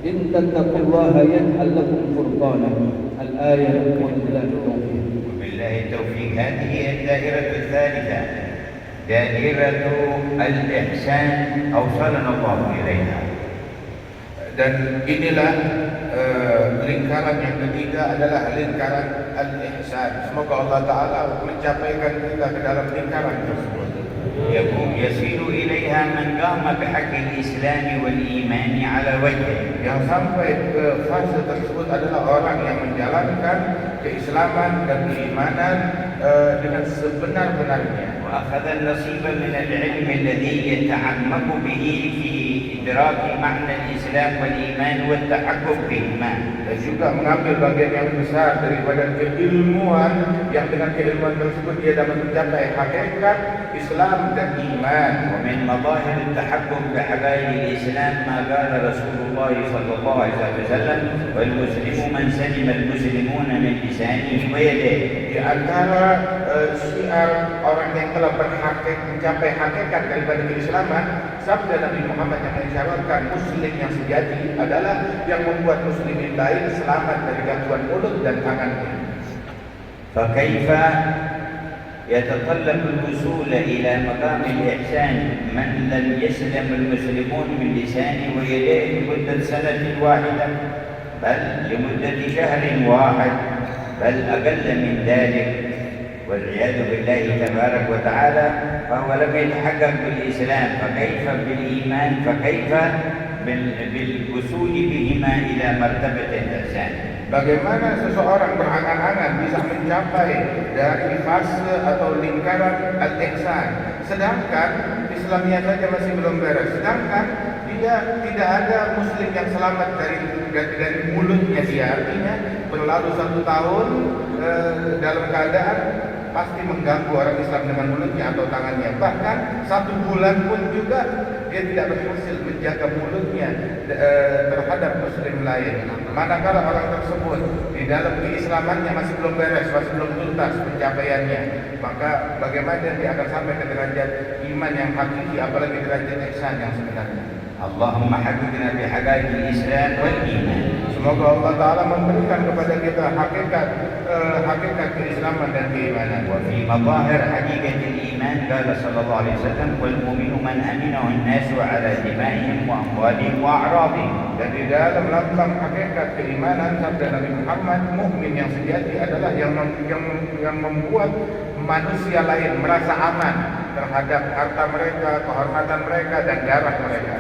S3: إن تتقوا الله يجعل لكم فرقانا الآية وبالله التوفيق.
S1: وبالله التوفيق. هذه الدائرة الثالثة دائرة الإحسان أوصلنا الله إليها.
S2: Dan inilah lingkaran yang ketiga adalah lingkaran al-ihsan. Semoga Allah Ta'ala mencapaikan kita ke dalam lingkaran tersebut.
S1: يسير إليها من قام بحق الإسلام والإيمان على وجهه.
S2: Yang sampai ke fase tersebut adalah orang yang menjalankan keislaman dan keimanan dengan sebenar-benarnya.
S1: وأخذ النصيب من العلم الذي يتعمق به في إدراك معنى الإسلام والإيمان والتحقق بهما.
S2: Dan juga mengambil bagian yang besar daripada keilmuan yang dengan keilmuan tersebut dia dapat mencapai hakikat Islam dan iman.
S1: ومن مظاهر التحقق بحبائل الإسلام ما قال رسول الله صلى الله عليه وسلم والمسلم من سلم المسلمون من لسانه ويده.
S2: Di antara syiar orang yang telah mencapai hakikat daripada keislaman, sabda Nabi Muhammad yang mensyaratkan muslim yang sejati adalah yang membuat muslimin lain selamat dari gangguan mulut dan tangannya.
S1: فكيف يتطلب الوصول إلى مقام الإحسان من لم يسلم المسلمون من لسانه ويديه لمدة سنة واحدة بل لمدة شهر واحد بل أقل من ذلك والعياذ بالله تبارك وتعالى فهو لم يتحقق بالإسلام فكيف بالإيمان فكيف بالوصول بهما إلى مرتبة الإحسان.
S2: Bagaimana seseorang berangan-angan bisa mencapai dari fase atau lingkaran al-ihsan, sedangkan Islamnya saja masih belum beres, sedangkan dia tidak ada muslim yang selamat dari mulutnya dia. Artinya berlalu 1 tahun dalam keadaan pasti mengganggu orang Islam dengan mulutnya atau tangannya. Bahkan 1 bulan pun juga dia tidak berhasil menjaga mulutnya terhadap muslim lain. Manakala orang tersebut di dalam keislamannya masih belum beres, masih belum tuntas pencapaiannya, maka bagaimana dia akan sampai ke derajat iman yang hakiki, apalagi derajat ihsan yang sebenarnya.
S1: Allahumma habbibna bi haqaiqil Islam wal iman.
S2: Semoga Allah Ta'ala memberikan kepada kita hakikat keislaman dan keimanan.
S1: وفي مظاهر حقيقة الإيمان قال صلى الله عليه وسلم والمؤمن من أمنه الناس على دمائهم وأموالهم وأعراضهم.
S2: Dan di dalam lambang hakikat keimanan sabda Nabi Muhammad, mukmin yang sejati adalah yang membuat manusia lain merasa aman terhadap harta mereka, kehormatan mereka, dan darah mereka.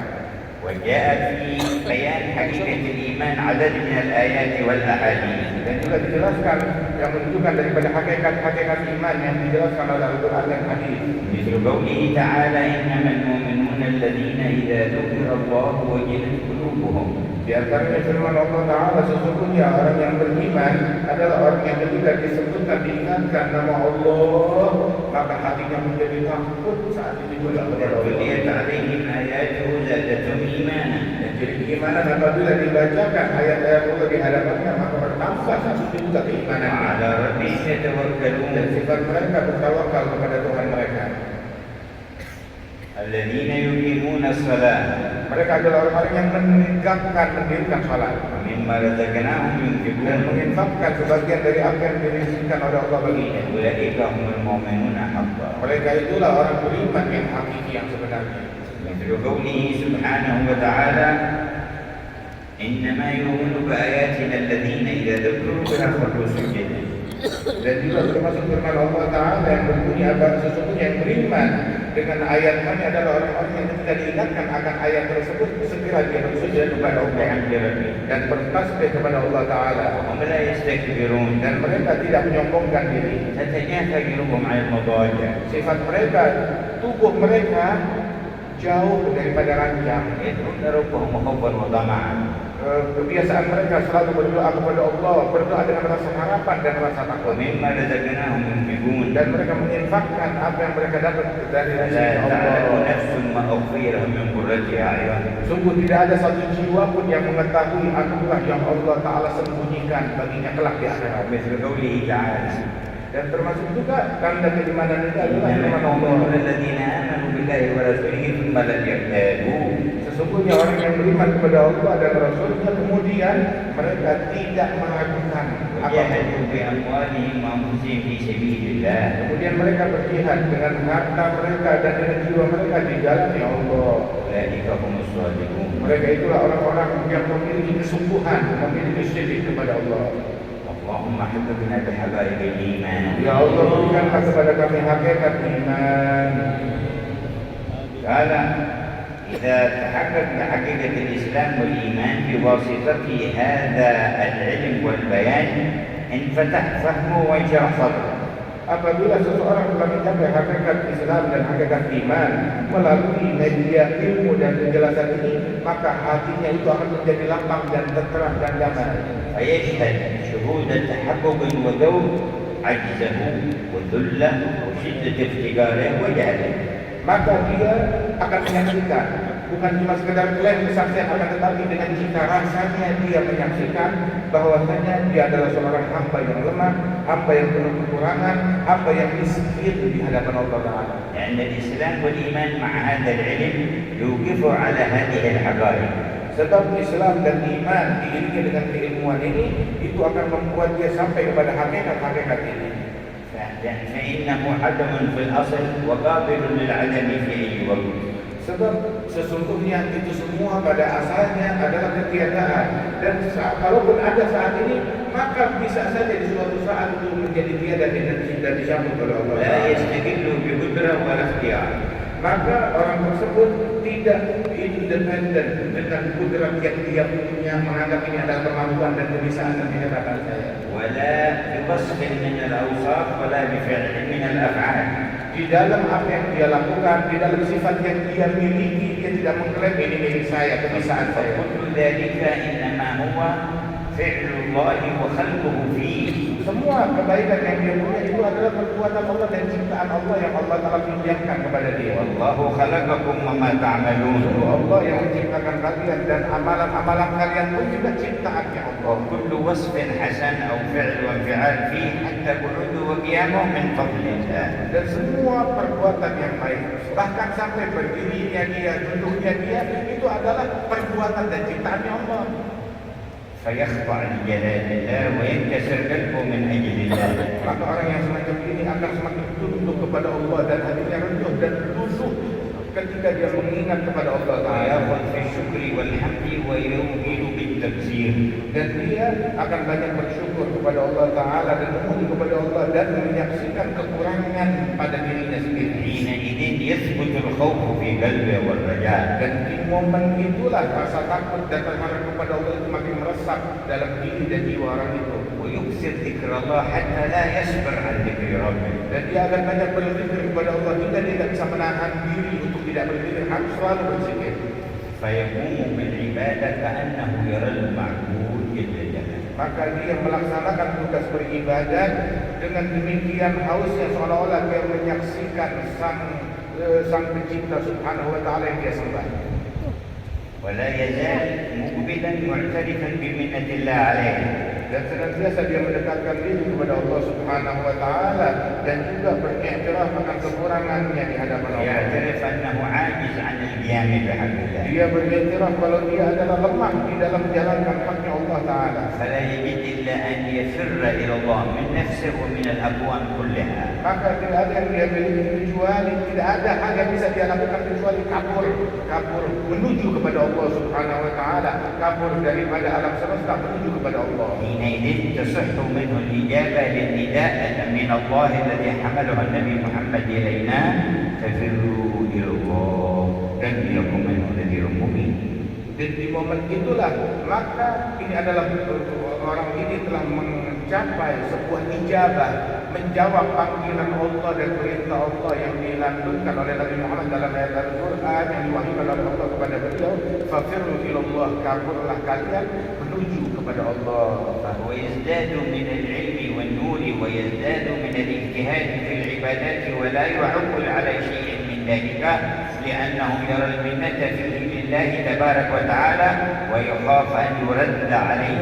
S1: وجاء في بيان حقيقة الإيمان عدد من الآيات والأحاديث.
S2: Dan juga dijelaskan yang menunjukkan daripada hakikat iman yang dijelaskan oleh Al-Quran dan Hadis.
S1: مثل قوله تعالى إنما المؤمنون الذين إذا ذكر الله وجلت قلوبهم.
S2: Di antaranya firman Allah Ta'ala, sesungguhnya orang yang beriman adalah orang yang ketika disebutkan, diingatkan nama Allah, maka hatinya menjadi takut saat itu juga kepada Allah.
S1: تليت عليهم آياته زادتهم إيمانا.
S2: Dan jadi keimanan apabila dibacakan ayat-ayat Allah di hadapannya, maka bertambah saat itu juga keimanannya.
S1: وعلى ربهم يتوكلون.
S2: Dan sifat mereka bertawakal kepada Tuhan mereka.
S1: الذين يقيمون الصلاة.
S2: Mereka adalah orang-orang yang mendirikan salat
S1: ومما رزقناهم
S2: dan
S1: ينفقون.
S2: menginfakkan sebagian dari apa yang dirizkikan oleh Allah baginya.
S1: أولئك هم المؤمنون حقا.
S2: Mereka itulah orang beriman yang hakiki yang sebenarnya.
S1: مثل قوله سبحانه وتعالى إنما يؤمن بآياتنا الذين إذا ذكروا بها خروا سجدا.
S2: Dan juga termasuk firman Allah Ta'ala yang berbunyi, sesungguhnya yang beriman dengan ayat kami adalah orang-orang yang ketika diingatkan akan ayat tersebut segera dia bersujud kepada Allah
S1: بحمد ربهم
S2: dan bertasbih kepada Allah Ta'ala,
S1: وهم لا يستكبرون.
S2: dan mereka tidak menyombongkan diri.
S1: تتجافى جنوبهم عن المضاجع
S2: Sifat mereka, tubuh mereka jauh daripada ranjang.
S1: يدعون ربهم خوفا وطمعا.
S2: Kebiasaan mereka selalu berdoa kepada Allah, berdoa dengan rasa harapan dan rasa takut.
S1: ومما رزقناهم ينفقون.
S2: Dan mereka menginfakkan apa yang mereka dapat dari
S1: لا
S2: rezeki
S1: تعلم
S2: Allah.
S1: نفس ما أخفي لهم من قرة أعين.
S2: Sungguh tidak ada satu jiwa pun yang mengetahui apakah yang Allah Ta'ala sembunyikan baginya kelak di akhirat.
S1: مثل قوله تعالى
S2: Dan termasuk juga tanda keimanan itu adalah
S1: إنما
S2: firman
S1: المؤمنون
S2: Allah.
S1: الذين آمنوا بالله ورسوله ثم لم يرتابوا.
S2: Sesungguhnya orang yang beriman kepada Allah dan Rasulnya kemudian mereka tidak meragukan apapun.
S1: وجاهدوا بأموالهم وأنفسهم في سبيل الله.
S2: Kemudian mereka berjihad dengan harta mereka dan dengan jiwa mereka di jalan ya Allah.
S1: أولئك هم الصادقون.
S2: Mereka itulah orang-orang yang memiliki kesungguhan, memiliki syirik kepada Allah.
S1: اللهم حببنا بحبائب الإيمان.
S2: Ya Allah, berikanlah kepada kami hakikat iman.
S1: قال إذا تحققت حقيقة الإسلام والإيمان بواسطة هذا العلم والبيان انفتح فهمه وانشرح صدره.
S2: Apabila seseorang telah mencapai hakikat Islam dan hakikat iman melalui media ilmu dan penjelasan ini, maka hatinya itu akan menjadi lapang dan tenteram dan damai.
S1: فيشهد شهود تحقق وذوق عجزه وذله وشدة افتقاره وجهله.
S2: Maka dia akan menyaksikan, bukan cuma sekedar klaim kesaksian, akan tetapi dengan cita rasanya dia menyaksikan bahwasanya dia adalah seorang hamba yang lemah, hamba yang penuh kekurangan, hamba yang miskin di hadapan Allah Ta'ala.
S1: لأن الإسلام والإيمان مع هذا العلم يوقفه على هذه الحقائق.
S2: Sebab Islam dan iman diiringi dengan keilmuan ini, itu akan membuat dia sampai kepada hakikat-hakikat ini.
S1: فإنه عدم في الأصل وقابل للعدم في أي وقت.
S2: Sebab sesungguhnya itu semua pada asalnya adalah ketiadaan, dan kalaupun ada saat ini, maka bisa saja di suatu saat itu menjadi tiada dan dicabut oleh Allah.
S1: لا يستقل بقدرة ولا اختيار.
S2: Maka orang tersebut tidak independen dengan kudrat yang dia punya, menganggap ini adalah kemampuan dan kebisaan dan kehebatan saya.
S1: ولا بوصف من الأوصاف ولا بفعل من الأفعال.
S2: Di dalam apa yang dia lakukan, di dalam sifat yang dia miliki, dia tidak mengklaim ini milik saya, kebisaan saya.
S1: كل ذلك إنما هو فعل الله وخلقه فيه.
S2: Semua kebaikan yang dia punya itu adalah perbuatan Allah dan ciptaan Allah yang Allah Ta'ala pinjamkan kepada dia.
S1: والله خلقكم وما تعملون.
S2: Allah yang menciptakan kalian dan amalan-amalan kalian pun juga ciptaannya Allah.
S1: وكل وصف حسن أو فعل وانفعال فيه حتى قعوده وقيامه من فضل الله.
S2: Dan semua perbuatan yang baik, bahkan sampai berdirinya dia, duduknya dia, itu adalah perbuatan dan ciptaannya Allah.
S1: فيخضع لجلال الله وينكسر قلبه من أجل الله.
S2: Maka orang yang semacam ini akan semakin tunduk kepada Allah dan hatinya rendah dan tunduk ketika dia mengingat kepada Allah Ta'ala.
S1: ويأخذ في الشكر والحمد ويوهن بالتبذير.
S2: Dan dia akan banyak bersyukur kepada Allah Ta'ala dan memuji kepada Allah dan menyaksikan kekurangan pada dirinya sendiri.
S1: حينئذ يثبت الخوف في قلبه والرجاء.
S2: Dan di momen itulah rasa takut dan berharap kepada Allah itu makin meresap dalam diri dan jiwa orang itu.
S1: ويكثر ذكر الله حتى لا يصبر عن ذكر ربه.
S2: Dan dia akan banyak berzikir kepada Allah hingga dia tidak bisa menahan diri untuk tidak berzikir, harus selalu berzikir.
S1: فيقوم بالعبادة كأنه يرى المعبود جل جلاله.
S2: Maka dia melaksanakan tugas beribadat dengan demikian hausnya seolah-olah dia menyaksikan sang pencipta subhanahu wa ta'ala yang dia sembah.
S1: ولا يزال مقبلا معترفا بمنة الله عليه.
S2: Dan senantiasa dia mendekatkan diri kepada Allah subhanahu wa ta'ala dan juga beriktiraf akan kekurangannya di hadapan Allah.
S1: يعترف أنه عاجز عن القيام بحق الله.
S2: Dia beriktiraf kalau dia adalah lemah di dalam menjalankan haknya Allah Ta'ala.
S1: فلا يجد إلا أن يفر إلى الله من نفسه ومن الأكوان كلها.
S2: Maka tidak ada yang dia miliki kecuali, tidak ada hal yang bisa dia lakukan kecuali kabur menuju kepada Allah subhanahu wa ta'ala, kabur daripada alam semesta menuju kepada Allah.
S1: حينئذ تصح منه الإجابة للنداء من الله الذي حمله النبي محمد إلينا ففروا إلى الله لكم منه نذير مبين.
S2: Dan di momen itulah maka ini adalah orang ini telah mencapai sebuah ijabah, menjawab panggilan Allah dan perintah Allah yang dilantunkan oleh Nabi Muhammad dalam ayat Al-Quran yang diwahyukan oleh Allah kepada beliau. Fafirru ilallah, kaburlah kalian menuju kepada Allah.
S1: فهو يزداد من العلم والنور ويزداد من الاجتهاد في العبادات ولا يعول على شيء من ذلك لأنه يرى المنة فيه لله تبارك وتعالى ويخاف أن يرد عليه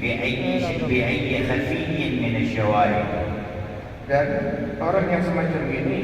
S1: بأي خفي من الشوارع.
S2: Dan orang yang semacam ini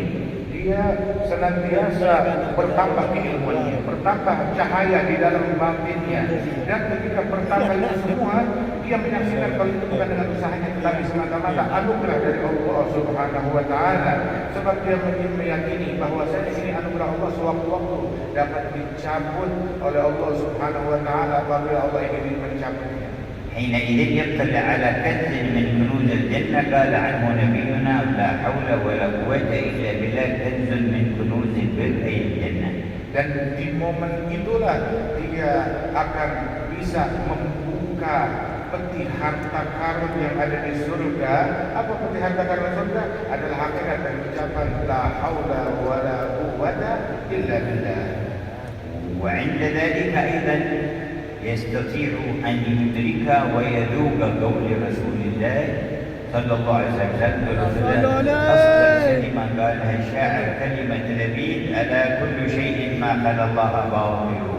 S2: dia senantiasa bertambah keilmuannya, bertambah cahaya di dalam batinnya, dan ketika bertambah itu semua dia menyaksikan kalau itu bukan dengan usahanya tetapi semata-mata anugerah dari Allah subhanahu wa ta'ala. Sebab dia meyakini bahwa ini anugerah Allah sewaktu-waktu dapat dicabut oleh Allah subhanahu wa ta'ala apabila Allah ingin mencabutnya.
S1: حينئذ يطلع على كنز من كنوز الجنة قال عنه نبينا لا حول ولا قوة إلا بالله كنز من كنوز البر أي الجنة.
S2: Dan di momen itulah dia akan bisa membuka peti harta karun yang ada di surga. Apa peti harta karun surga? Adalah hakikat dan ucapan la haula wala quwwata illa billah.
S1: وعند ذلك أيضا يستطيع أن يدرك ويذوق قول رسول الله صلى الله عليه وسلم أصل الكلمة قالها الشاعر كلمة لبيد ألا كل شيء ما خلا الله باطل.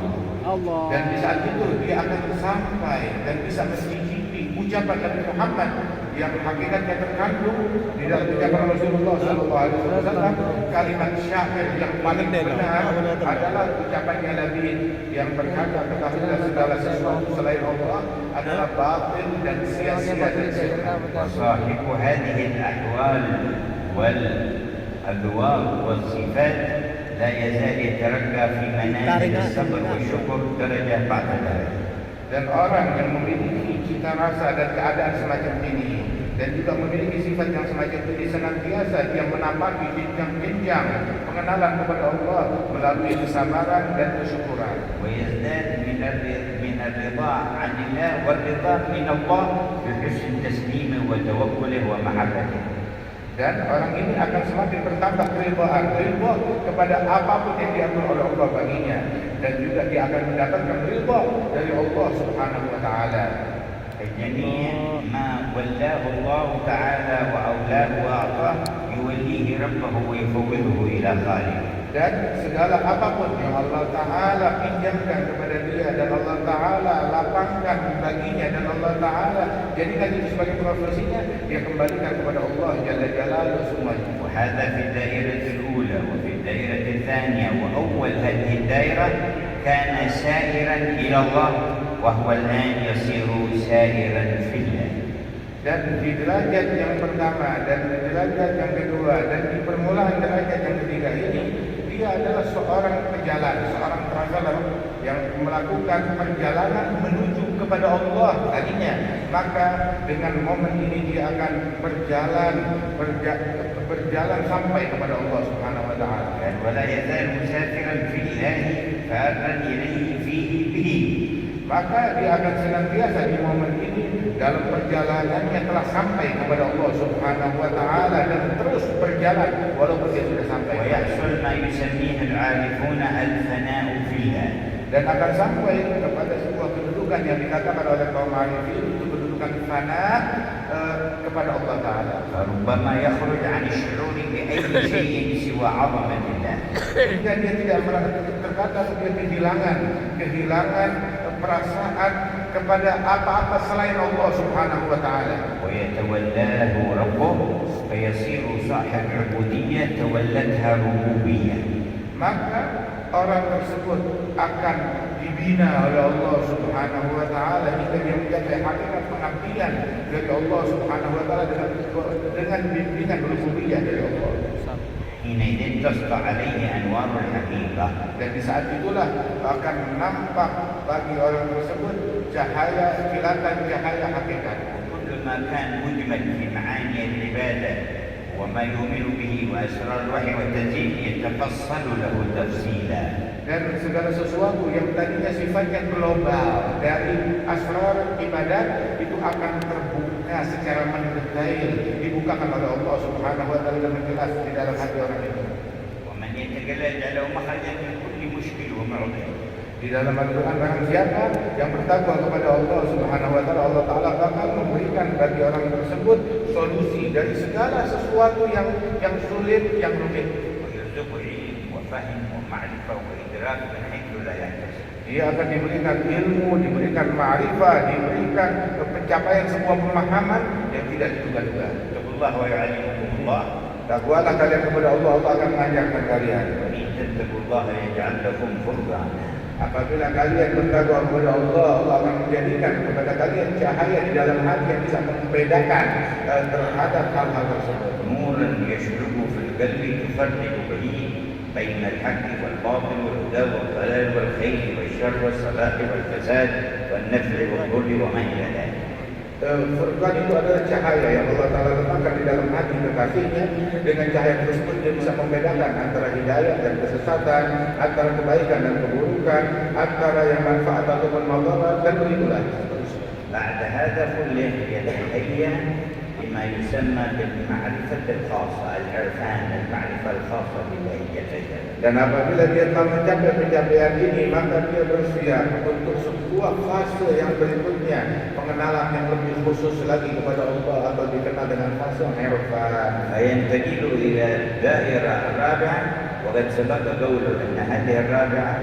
S2: Dan di saat itu dia akan sampai dan bisa mencicipi ucapan Nabi Muhammad yang hakikatnya terkandung di dalam ucapan Rasulullah SAW. Kalimat syair yang paling benar adalah ucapannya Nabi yang berkata, ketahuilah segala sesuatu selain Allah adalah batil dan sia-sia dan setan.
S1: وصاحب هذه الأحوال والأذواق والصفات لا يزال يترقى في منازل الصبر والشكر درجة بعد درجة.
S2: Dan orang yang memiliki cita rasa dan keadaan semacam ini dan juga memiliki sifat yang semacam ini senantiasa dia menapaki jenjang-jenjang pengenalan kepada Allah melalui kesabaran dan kesyukuran.
S1: ويزداد من الرضا عن الله والرضا من الله بحسن تسليمه وتوكله ومحبته.
S2: Dan orang ini akan semakin bertambah keridhaan, ridha kepada apapun yang diatur oleh Allah baginya, dan juga dia akan mendapatkan ridha dari Allah Subhanahu wa taala.
S1: فجميع ما ولاه الله تعالى وأولاه وأعطاه يوليه ربه ويفوضه إلى خالقه.
S2: Dan segala apapun yang Allah Ta'ala pinjamkan kepada dia dan Allah Ta'ala lapangkan baginya dan Allah Ta'ala jadikan itu sebagai profesinya, dia kembalikan kepada Allah Jalla Jalaluhu semuanya.
S1: وهذا في الدائرة الأولى. وفي الدائرة الثانية وأول هذه الدائرة كان سائرا إلى الله وهو الآن يصير سائرا في الله.
S2: Dan di derajat yang pertama dan di derajat yang kedua dan di permulaan derajat yang ketiga ini, dia adalah seorang pejalan, seorang traveler yang melakukan perjalanan menuju kepada Allah tadinya. Maka dengan momen ini dia akan berjalan sampai kepada Allah Subhanahu wa taala.
S1: ولا يزال مسافرا في الله فارا إليه فيه به.
S2: Maka dia akan senantiasa di momen ini dalam perjalanannya telah sampai kepada Allah Subhanahu wa taala dan terus berjalan walaupun dia sudah sampai.
S1: ويحصل ما يسميه العارفون الفناء في الله.
S2: Dan akan sampai kepada sebuah kedudukan yang dikatakan oleh kaum arifin, itu kedudukan fana kepada Allah taala.
S1: فربما يخرج عن الشعور بأي شيء سوى عظمة الله.
S2: Sehingga dia tidak merasa, terkadang dia kehilangan perasaan kepada apa-apa selain Allah Subhanahu wa taala.
S1: ويتولاه ربه فيصير صاحب عبودية تولتها ربوبية.
S2: Maka orang tersebut akan dibina oleh Allah Subhanahu wa taala hingga dia mencapai hakikat pengabdian dari Allah Subhanahu wa taala dengan bimbingan rububiyah dari Allah.
S1: حينئذ تسطع عليه أنوار الحقيقة.
S2: Dan di saat itulah akan nampak bagi orang tersebut kilatan cahaya hakikat.
S1: كل ما كان مجمل في معاني العبادة وما يؤمن به وأسرار الوحي والتنزيل يتفصل له تفصيلا.
S2: Dan segala sesuatu yang tadinya sifatnya global dari asrar ibadat itu akan terbuka secara mendetail, dibukakan oleh Allah Subhanahu wa taala dengan jelas di dalam hati orang itu.
S1: ومن يتجلى له مخرجا من كل مشكل ومعضل.
S2: Di dalam Al-Quran, barang siapa yang bertakwa kepada Allah Subhanahu wa taala, Allah taala bakal memberikan bagi orang tersebut solusi dari segala sesuatu yang sulit, yang rumit.
S1: ويرزقه علم وفهم ومعرفة وإدراك من حيث لا يحتسب.
S2: Dia akan diberikan ilmu, diberikan ma'rifah, diberikan pencapaian sebuah pemahaman yang tidak diduga-duga.
S1: اتقوا الله ويعلمكم الله.
S2: Takwalah kalian kepada Allah, Allah akan mengajarkan kalian.
S1: وإن تتقوا الله يجعل لكم فرقانا.
S2: Apabila kalian bertakwa kepada Allah, Allah akan menjadikan kepada kalian cahaya di dalam hati yang bisa membedakan terhadap hal-hal tersebut.
S1: نورا يشرق في القلب تفرق به بين الحق والباطل والهدى والضلال والخير والشر والصلاح والفساد والنفع والضر وما إلى ذلك.
S2: Furqan itu adalah cahaya yang Allah Ta'ala letakkan di dalam hati kekasihnya. Dengan cahaya tersebut dia bisa membedakan antara hidayah dan kesesatan, antara kebaikan dan keburukan, antara yang manfaat ataupun madarat, dan begitulah.
S1: بعد هذا كله يتهيأ بما يسمى بالمعرفة الخاصة، العرفان، المعرفة الخاصة بالله جل جلاله.
S2: Dan apabila dia telah mencapai pencapaian ini, maka dia bersiap untuk sebuah fase yang berikutnya, pengenalan yang lebih khusus lagi kepada Allah atau dikenal dengan fase irfan.
S1: فينتقل إلى الدائرة الرابعة، وقد سبق قوله أن هذه الرابعة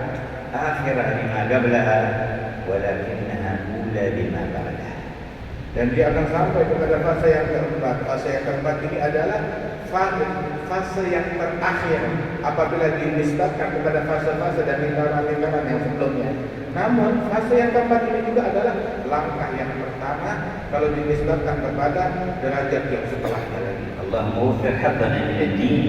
S1: آخرة لما قبلها ولكنها أولى لما بعدها.
S2: Dan dia akan sampai kepada fase yang keempat. Fase yang keempat ini adalah fase yang terakhir apabila dinisbatkan kepada fase-fase dan lingkaran-lingkaran yang sebelumnya. Namun fase yang keempat ini juga adalah langkah yang pertama kalau dinisbatkan kepada derajat yang setelahnya lagi.
S1: اللهم وفق حظنا من الدين.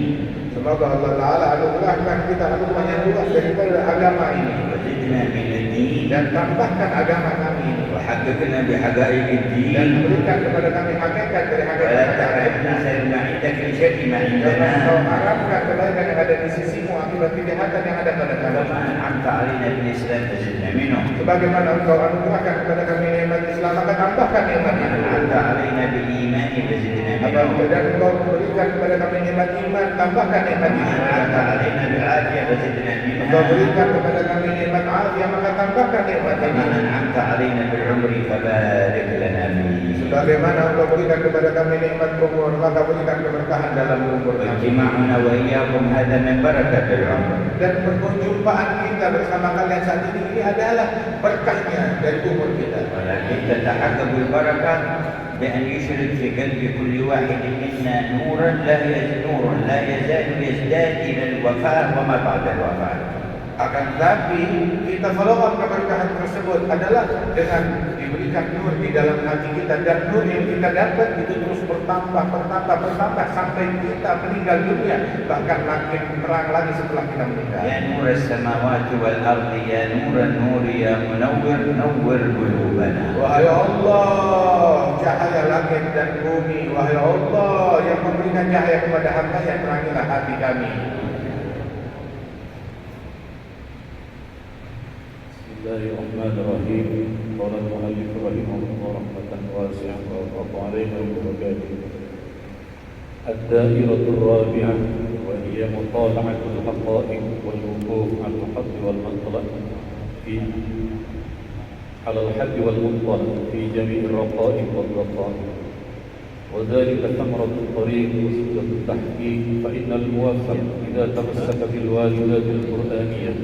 S2: Semoga Allah Ta'ala anugerahkan kita anugerah yang luas daripada agama ini.
S1: وزدنا من الدين
S2: dan tambahkan agama kami ini,
S1: وحققنا بحقائق
S2: dan
S1: الدين
S2: berikan kepada kami hakikat dari
S1: ولا
S2: hakikat agama.
S1: تحرمنا خير ما عندك لشر ما
S2: Jangan kau
S1: عندنا
S2: haramkan kebaikan yang ada di sisimu akibat kejahatan yang ada pada kami.
S1: كما أنعمت علينا بالإسلام فزدنا منه
S2: Sebagaimana engkau anugerahkan kepada kami nikmat Islam, maka tambahkan nikmat itu.
S1: أنعمت علينا بالإيمان فزدنا منه
S2: Dan engkau memberikan kepada kami nikmat iman, tambahkan nikmat
S1: كما أنعمت
S2: iman.
S1: علينا بالعافية فزدنا
S2: Engkau
S1: منها
S2: berikan kepada kami nikmat afiat, maka tambahkan nikmat
S1: كما
S2: ini.
S1: أنعمت علينا بالعمر فبارك لنا فيه
S2: Sebagaimana engkau berikan kepada kami nikmat umur, maka berikan keberkahan dalam umur kami.
S1: واجتماعنا وإياكم هذا من بركة العمر
S2: Dan perjumpaan kita bersama kalian saat ini adalah berkahnya dari umur kita.
S1: ولكن تتحقق البركة بأن يشرك في قلب كل واحد منا نورا لا يزال يزداد إلى الوفاة وما بعد الوفاة.
S2: Akan tetapi kita follow up keberkahan tersebut adalah dengan diberikan nur di dalam hati kita, dan nur yang kita dapat itu terus bertambah sampai kita meninggal dunia, bahkan makin terang lagi setelah kita meninggal.
S1: يا نور السماوات والأرض يا نور النور يا منور نور قلوبنا.
S2: Wahai Allah, cahaya langit dan bumi, wahai Allah yang memberikan cahaya kepada hamba, yang terangilah hati kami.
S3: بسم الله الرحمن الرحيم. قال المؤلف رحمه الله رحمة واسعة وأفرط علينا وبركاته. الدائرة الرابعة وهي مطالعة الحقائق والوقوف على الحق والمنطلق على الحق والمنطلق في جميع الرقائق والرقائق، وذلك ثمرة الطريق وسدة التحقيق. فإن الموفق إذا تمسك بالواجبات القرآنية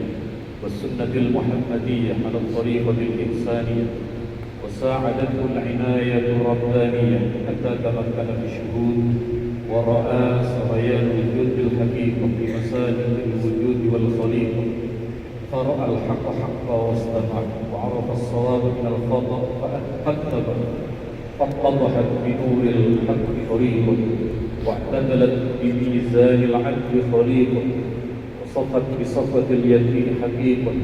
S3: والسنة المحمدية على الطريقة الإنسانية وساعدته العناية الربانية حتى تمكن في الشهود ورأى سريان الوجود الحقيقة في مسالك الوجود والخليقة، فرأى الحق حقا واستمع وعرف الصواب من الخطأ فاتضحت بنور الحق طريقه، واعتدلت بميزان العدل خليقه، وصفت بصفة اليقين حقيقة،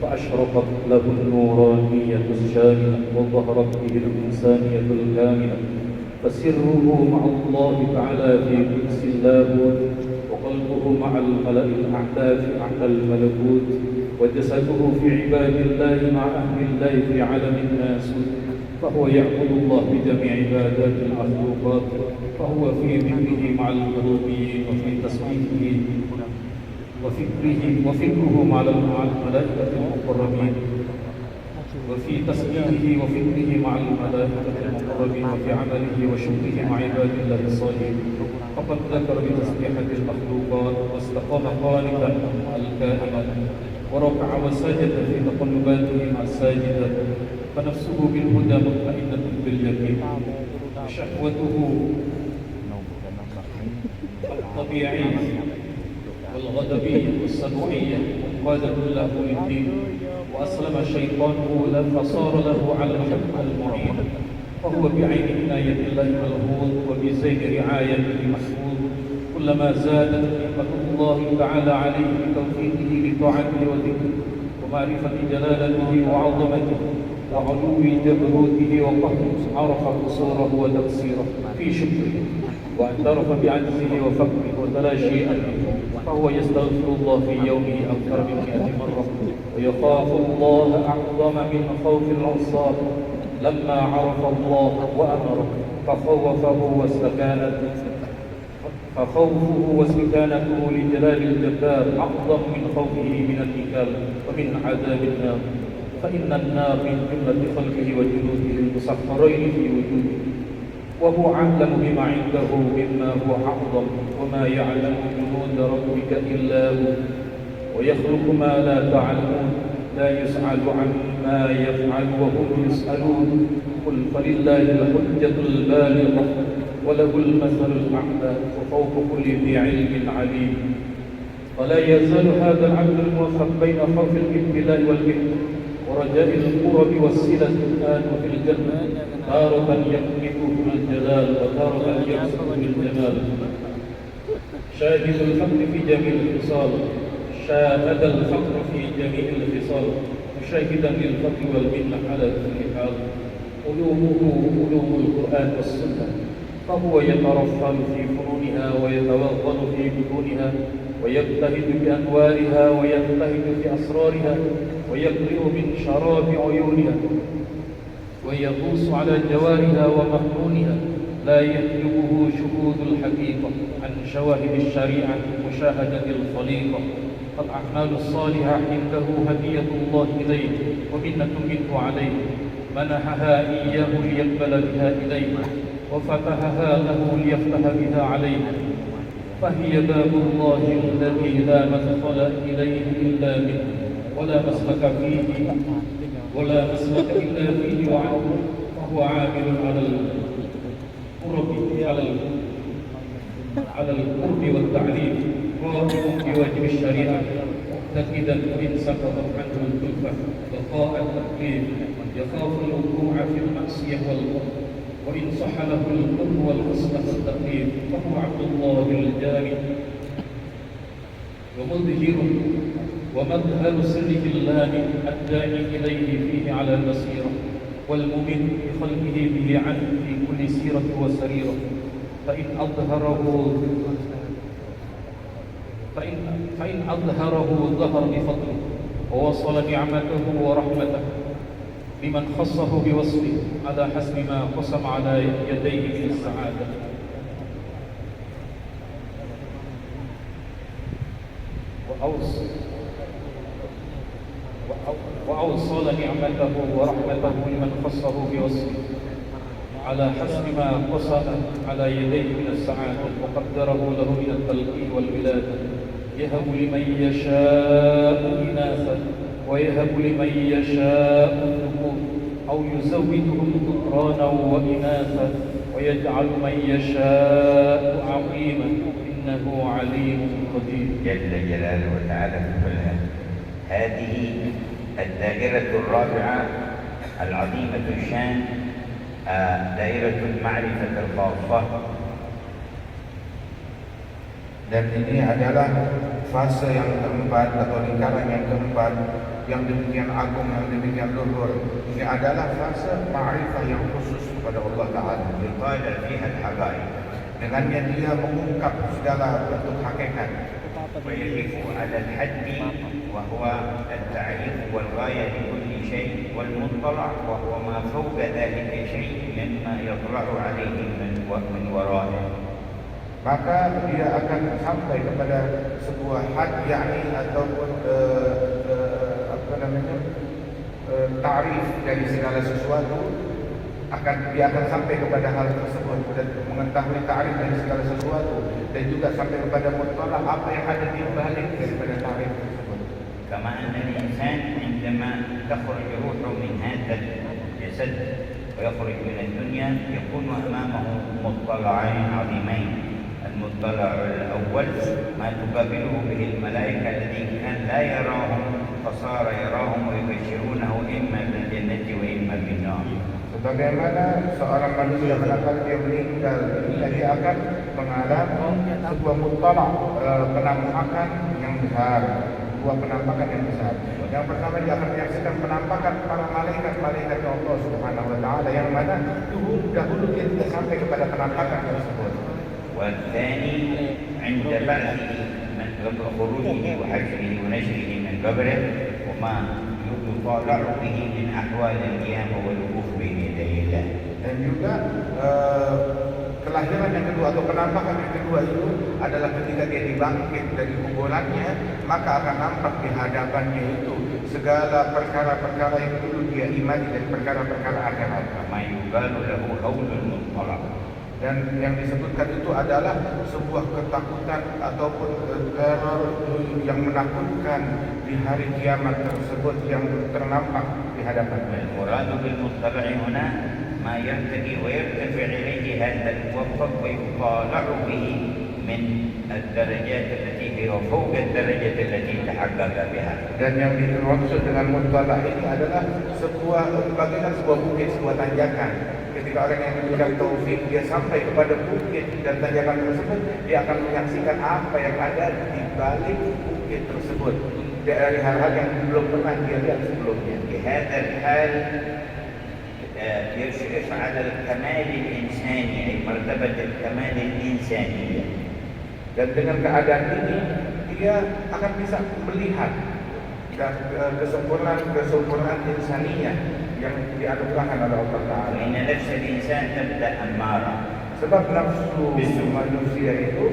S3: فأشرقت له النورانية الشاملة وظهرت به الإنسانية الكاملة، فسره مع الله تعالى في قدس اللاهوت، وقلبه مع الملأ الأعلى في أعلى الملكوت، وجسده في عباد الله مع أهل الله في عالم الناسوت، فهو يعبد الله بجميع عبادات المخلوقات، فهو في ذكره مع القلوبيين وفي تسبيحه وفكره مع الملائكة المقربين، وفي تسبيحه وفكره مع الملائكة المقربين، وفي عمله وشكره مع عباد الله الصالحين. فقد ذكر بتسبيحة المخلوقات واستقام قانتا مع الكائنات، وركع وسجد في تقلباته مع الساجدات، فنفسه بالهدى مطمئنة باليقين، شهوته الطبيعية والغضبية والسبوعية منقادة له للدين، وأسلم شيطانه فصار له على الحق المعين، فهو بعين عناية الله ملهوظ وبزين رعايته محفوظ. كلما زادت نعمة الله تعالى عليه بتوفيقه لطاعته وذكره ومعرفة جلالته وعظمته وعلو جبروته وقهره، عرف قصوره وتقصيره في شكره، واعترف بعجزه وفقره وتلاشي أمره، فهو يستغفر الله في يومه أكثر من 100 مرة، ويخاف الله أعظم من خوف الأنصار لما عرف الله وأمره، فخوفه واستكانته لجلال الجبار أعظم من خوفه من النكال ومن عذاب النار، فإن النار من جملة خلقه وجنوده المسخرين في وجوده، وهو أعلم بما عنده مما هو أعظم، وما يعلم جنود ربك إلا هو، ويخلق ما لا تعلمون، لا يسأل عما يفعل وهم يسألون. قل فلله الحجة البالغة وله المثل الأعلى وفوق كل ذي علم عليم. ولا يزال هذا العبد الموفق بين خوف الابتلاء والإثم ورجاء القرب والصلة الآن في الجنة، تارة يقذفه بالجلال وتارة يقصد بالجمال. شاهد الفقر في جميع الخصال، شاهد الفقر في جميع الخصال، شاهدا للفضل والمنة على كل حال. علومه علوم القرآن والسنة، فهو يترفل في فنونها ويتوغل في بطونها، ويجتهد بأنوارها ويجتهد في أسرارها، ويقرئ من شراب عيونها، ويغوص على جوارها ومخنونها. لا يحجبه شهود الحقيقة عن شواهد الشريعة مشاهدة الخليقة. فالأعمال الصالحة عنده هدية الله إليه ومنة منه عليه، منحها إياه ليقبل بها إليه، وفتحها له ليفتح بها عليه. فهي باب الله الذي لا مدخل إليه إلا منه، ولا مسلك إلا فيه وعنه. فهو عامل على القرب والتعليم، قائم بواجب الشريعة، مقتددا إن سقطت عنه الكلفة لقاء التكليف، يخاف الوقوع في المعصية والقرب، وإن صح له القرب والحسن والتقليد فهو عبد الله الجاري، ومظهر ومظهر سره اللامي الداعي إليه فيه على البصيرة، والمؤمن بخلقه به عنه في كل سيرة وسريرة. فإن أظهره ظهر بفضله، ووصل نعمته ورحمته لمن خصه بوصفه على حسب ما قسم على يديه من السعادة. وأوصل نعمته ورحمته لمن خصه بوصفه على حسب ما قسم على يديه من السعادة، وقدره له من التلقين والولادة. يهب لمن يشاء إناثا ويهب لمن يشاء الذكور، أو يزودهم ذكرانا وإناثا ويجعل من يشاء عقيما إنه عليم قدير.
S1: جل جلاله وتعالى كلها. هذه الدائرة الرابعة العظيمة الشان، دائرة المعرفة الخاصة.
S2: Dan ini adalah fase yang keempat atau lingkaran yang keempat yang demikian agung, yang demikian luhur. Ini adalah fase ma'rifah yang khusus kepada Allah Ta'ala.
S1: Yuqala fiha al-haqa'iq.
S2: Dengannya dia mengungkap segala bentuk hakikat.
S1: ويقف على الحد وهو التعريف والغاية لكل شيء، والمطلع وهو ما فوق ذلك شيء مما يطلع عليه من ورائه.
S2: Maka dia akan sampai kepada sebuah had, yakni ataupun ta'rif dari segala sesuatu. Dia akan sampai kepada hal tersebut dan mengetahui ta'rif dari segala sesuatu, dan juga sampai kepada mutlaq apa yang ada di balik daripada ta'rif tersebut.
S1: كما أن الإنسان عندما تخرج روحه من هذا الجسد ويخرج من الدنيا يكون أمامه مطلعين عظيمين. المطلع الأول ما تقابله به الملائكة الذين كان لا يراهم فصار يراهم ويبشرونه إما بالجنة وإما بالنار.
S2: Sebagaimana seorang manusia manakala dia meninggal, dia akan mengalami sebuah mutlaq, penampakan yang besar, sebuah penampakan yang besar. Yang pertama dia akan menyaksikan penampakan para malaikat-malaikat Allah Subhanahu wa taala, yang mana dahulu dia tidak sampai kepada penampakan tersebut.
S1: والثاني عند بعثه من قبل خروجه وحشره ونشره من قبره وما يطالع به من أحوال القيامة والوقوف بين يدي الله.
S2: Dan juga kelahiran yang kedua atau penampakan yang kedua itu adalah ketika dia dibangkit dari kuburannya, maka akan nampak di hadapannya itu segala perkara-perkara yang dulu dia imani dan perkara-perkara akhirat.
S1: Ma yuqalu lahu haulul muttalaq.
S2: Dan yang disebutkan itu adalah sebuah ketakutan ataupun teror yang menakutkan di hari kiamat tersebut yang ternampak di hadapannya.
S1: Al-muradu bil muttali' huna ma yartaqi wa yartafi' ilayhi hadha al-muwaffaq wa yutala'u bihi min ad-darajat allati hiya fawqa ad-darajat allati tahaqqaqa biha.
S2: Dan yang dimaksud dengan muttala' ini adalah bagaikan sebuah bukit, sebuah tanjakan. Ketika orang yang diberikan taufik dia sampai kepada bukit dan tanjakan tersebut, dia akan menyaksikan apa yang ada di balik bukit tersebut. dari hal-hal yang belum pernah dia lihat sebelumnya.
S1: بهذا الحال يشرف على الكمال الإنساني أي مرتبة الكمال الإنسانية.
S2: Dan dengan keadaan ini dia akan bisa melihat kesempurnaan insaniah yang dianugerahkan oleh Allah Ta'ala.
S1: وإن نفس الإنسان تبدأ أمارة.
S2: Sebab nafsu manusia itu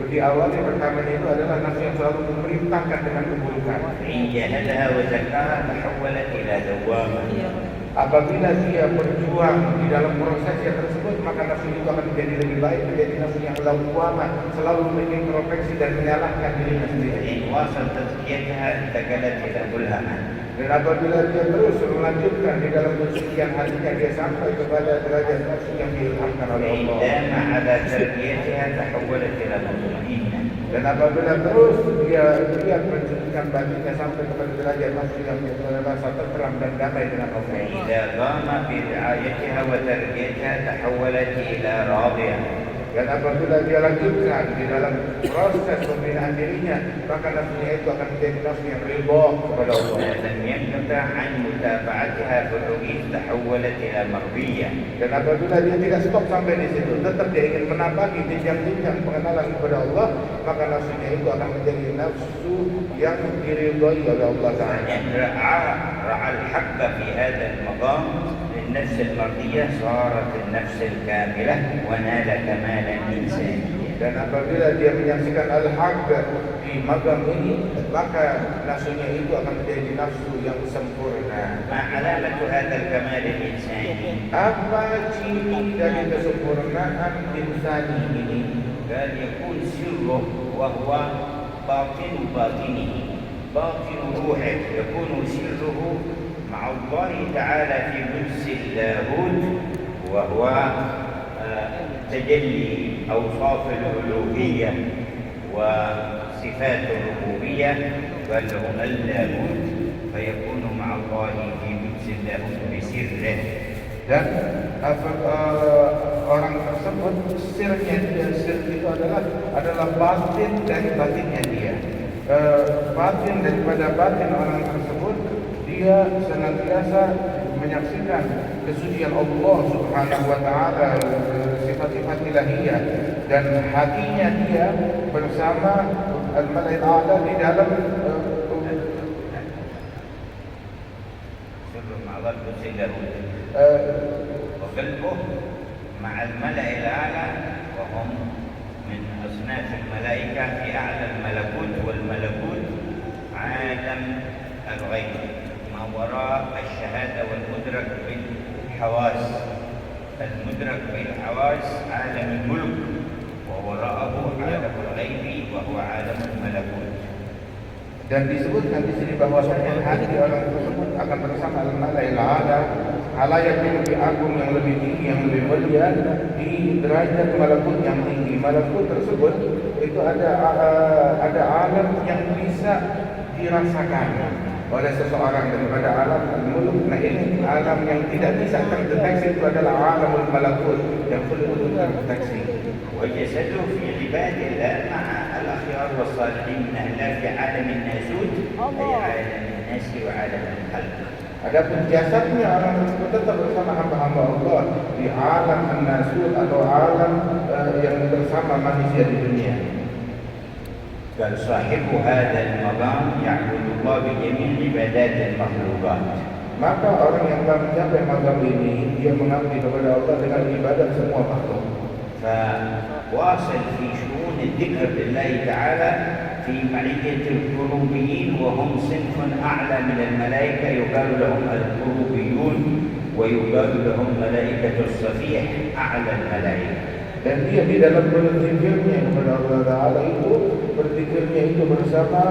S2: diawali pertamanya itu adalah nafsu yang selalu memerintahkan dengan keburukan.
S1: فإن جاهدها وزكاها تحولت إلى دوامة.
S2: Apabila dia berjuang di dalam proses yang tersebut, maka nafsu itu akan menjadi lebih baik, menjadi nafsu yang lawwamah, selalu mengintrospeksi dan menyalahkan dirinya sendiri.
S1: فإن واصل تزكيتها انتقلت إلى ملهمة.
S2: Dan apabila dia terus melanjutkan di dalam kesucian hatinya, dia sampai kepada derajat nafsu yang diilhamkan oleh
S1: فإن
S2: Allah.
S1: دام على تربيتها تحولت إلى مطمئنة.
S2: Dan apabila terus dia mensucikan batinnya sampai kepada derajat nafsu yang merasa tenteram dan damai dengan Allah.
S1: فإذا قام برعايتها وتربيتها تحولت إلى راضية.
S2: Dan apabila dia lanjutkan di dalam proses pembinaan dirinya, maka nafsunya itu akan menjadi nafsu yang ridha kepada Allah.
S1: لم ينقطع عن متابعتها في الرغيف تحولت إلى مرضية.
S2: Dan apabila dia tidak stop sampai di situ, tetap dia ingin menambahi jenjang-jenjang pengenalan kepada Allah, maka nafsunya itu akan menjadi nafsu yang diridhai oleh Allah Ta'ala.
S1: فإن رعى الحق في هذا المقام للنفس المرضية صارت النفس الكاملة ونال كمالا إنسانيا.
S2: Dan apabila dia menyaksikan al-haq di magam ini, maka nafsunya itu akan menjadi nafsu yang sempurna.
S1: ما علامة هذا الكمال الإنساني؟
S2: Apa ciri dari kesempurnaan insani ini?
S1: قال يكون سره وهو باطن باطنه، باطن روحه، يكون سره مع الله تعالى في قدس اللاهوت، وهو تجلي أوصاف الألوهية وصفات الربوبية، بل هو اللاهوت، فيكون مع الله في قدس اللاهوت بسره.
S2: Dan orang tersebut sirnya dia, sir itu adalah batin dari batinnya dia. Batin daripada batin orang tersebut, dia senantiasa menyaksikan kesucian Allah Subhanahu wa Ta'ala, sifat-sifat ilahiyah, dan hatinya dia bersama al-malaik a'la di dalam
S1: سر مع الله قدس اللاهوت، وقلبه مع الملأ الأعلى، وهم من أصناف الملائكة في أعلى الملكوت، والملكوت عالم الغيب ما وراء الشهادة والمدرك بالحواس. المدرك بالحواس عالم الملك، ووراءه عالم الغيب وهو عالم الملكوت.
S2: Dan disebutkan di sini bahwasanya hati orang tersebut akan bersama al-malail a'la, halayak yang lebih agung, yang lebih tinggi, yang lebih mulia di derajat malakut yang tinggi. Malakut tersebut itu ada alam yang bisa dirasakan oleh seseorang daripada alam al-muluk. Nah, ini alam yang tidak bisa terdeteksi, itu adalah alamul malakut yang sulit untuk terdeteksi.
S1: وجسده في عباد الله مع الأخيار والصالحين من أهله في عالم الناسوت، أي عالم الناس وعالم الخلق.
S2: Adapun jasadnya orang tersebut tetap bersama hamba-hamba Allah di alam an-nasut atau alam yang bersama manusia di dunia.
S1: بل صاحب هذا المقام يعبد الله بجميع عبادات المخلوقات.
S2: Maka orang yang telah mencapai maqam ini, dia mengabdi kepada Allah dengan ibadat semua makhluk.
S1: فواصل في شؤون الذكر بالله تعالى في معية الكروبيين، وهم صنف أعلى من الملائكة، يقال لهم الكروبيون ويقال لهم ملائكة الصفيح أعلى الملائكة.
S2: Dan dia di dalam berzikirnya kepada Allah Ta'ala itu, berzikirnya itu bersama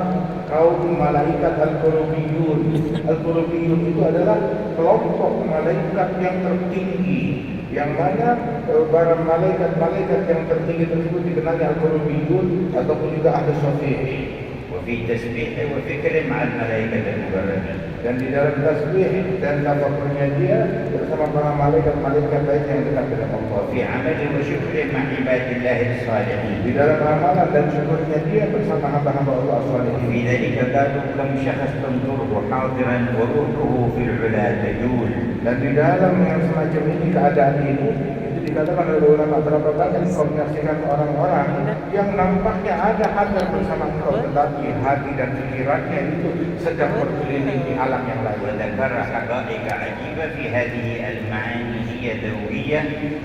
S2: kaum malaikat Al-Qurubiyun. Al-Qurubiyun itu adalah kelompok malaikat yang tertinggi, yang mana para malaikat-malaikat yang tertinggi tersebut dikenali Al-Qurubiyun ataupun juga Ahli Syafi'i.
S1: وفي تسبيحه وفكره مع الملائكة المقربين.
S2: Dan di dalam tasbih dan tafakurnya dia bersama para malaikat-malaikat lain yang dekat dengan Allah.
S1: وفي عمله وشكره مع عباد الله الصالحين.
S2: Di dalam amalan dan syukurnya dia bersama hamba-hamba Allah
S1: وفي
S2: salihin.
S1: ذلك قالوا كم شخص تنظره حاضرا وروحه في العلا تجول.
S2: Dan di dalam yang semacam ini keadaan ini itu dikatakan oleh ulama berapa banyak kau menyaksikan orang-orang yang nampaknya ada hadir bersama engkau tetapi hati dan pikirannya itu sedang berkeliling di alam yang lain.
S1: وذكر حقائق عجيبة في هذه المعاني هي ذوقية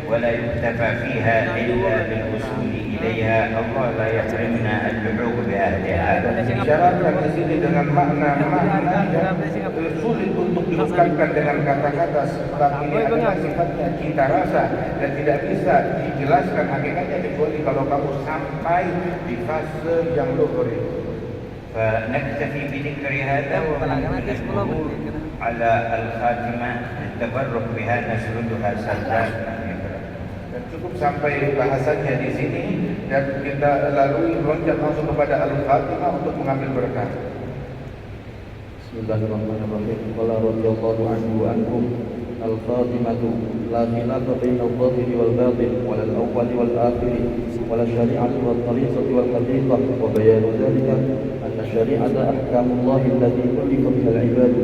S1: ولا يكتفى فيها إلا بالوصول إليها. الله لا يحرمنا اللحوق بأهلها.
S2: Disyaratkan di sini dengan makna-makna yang sulit untuk diungkapkan dengan kata-kata, tetapi ini adalah sifatnya cita rasa dan tidak bisa dijelaskan hakikatnya kecuali kalau kamu sampai di fase yang luhur itu.
S1: فنكتفي بذكر هذا ومن المرور على الخاتمة التبرك بها نسردها سردا.
S2: Dan cukup sampai bahasanya di sini dan kita lalui loncat langsung kepada Al-Khatimah untuk mengambil berkah.
S3: Bismillahirrahmanirrahim. Qala radhiyallahu anhu wa ankum al-khatimatu la khilafa baina al-zahiri wal batin wal awwal wal akhir wal syari'ati wal tariqati wal haqiqah wa bayan dhalika anna syari'ata ahkamullah allati kullifa biha al-ibad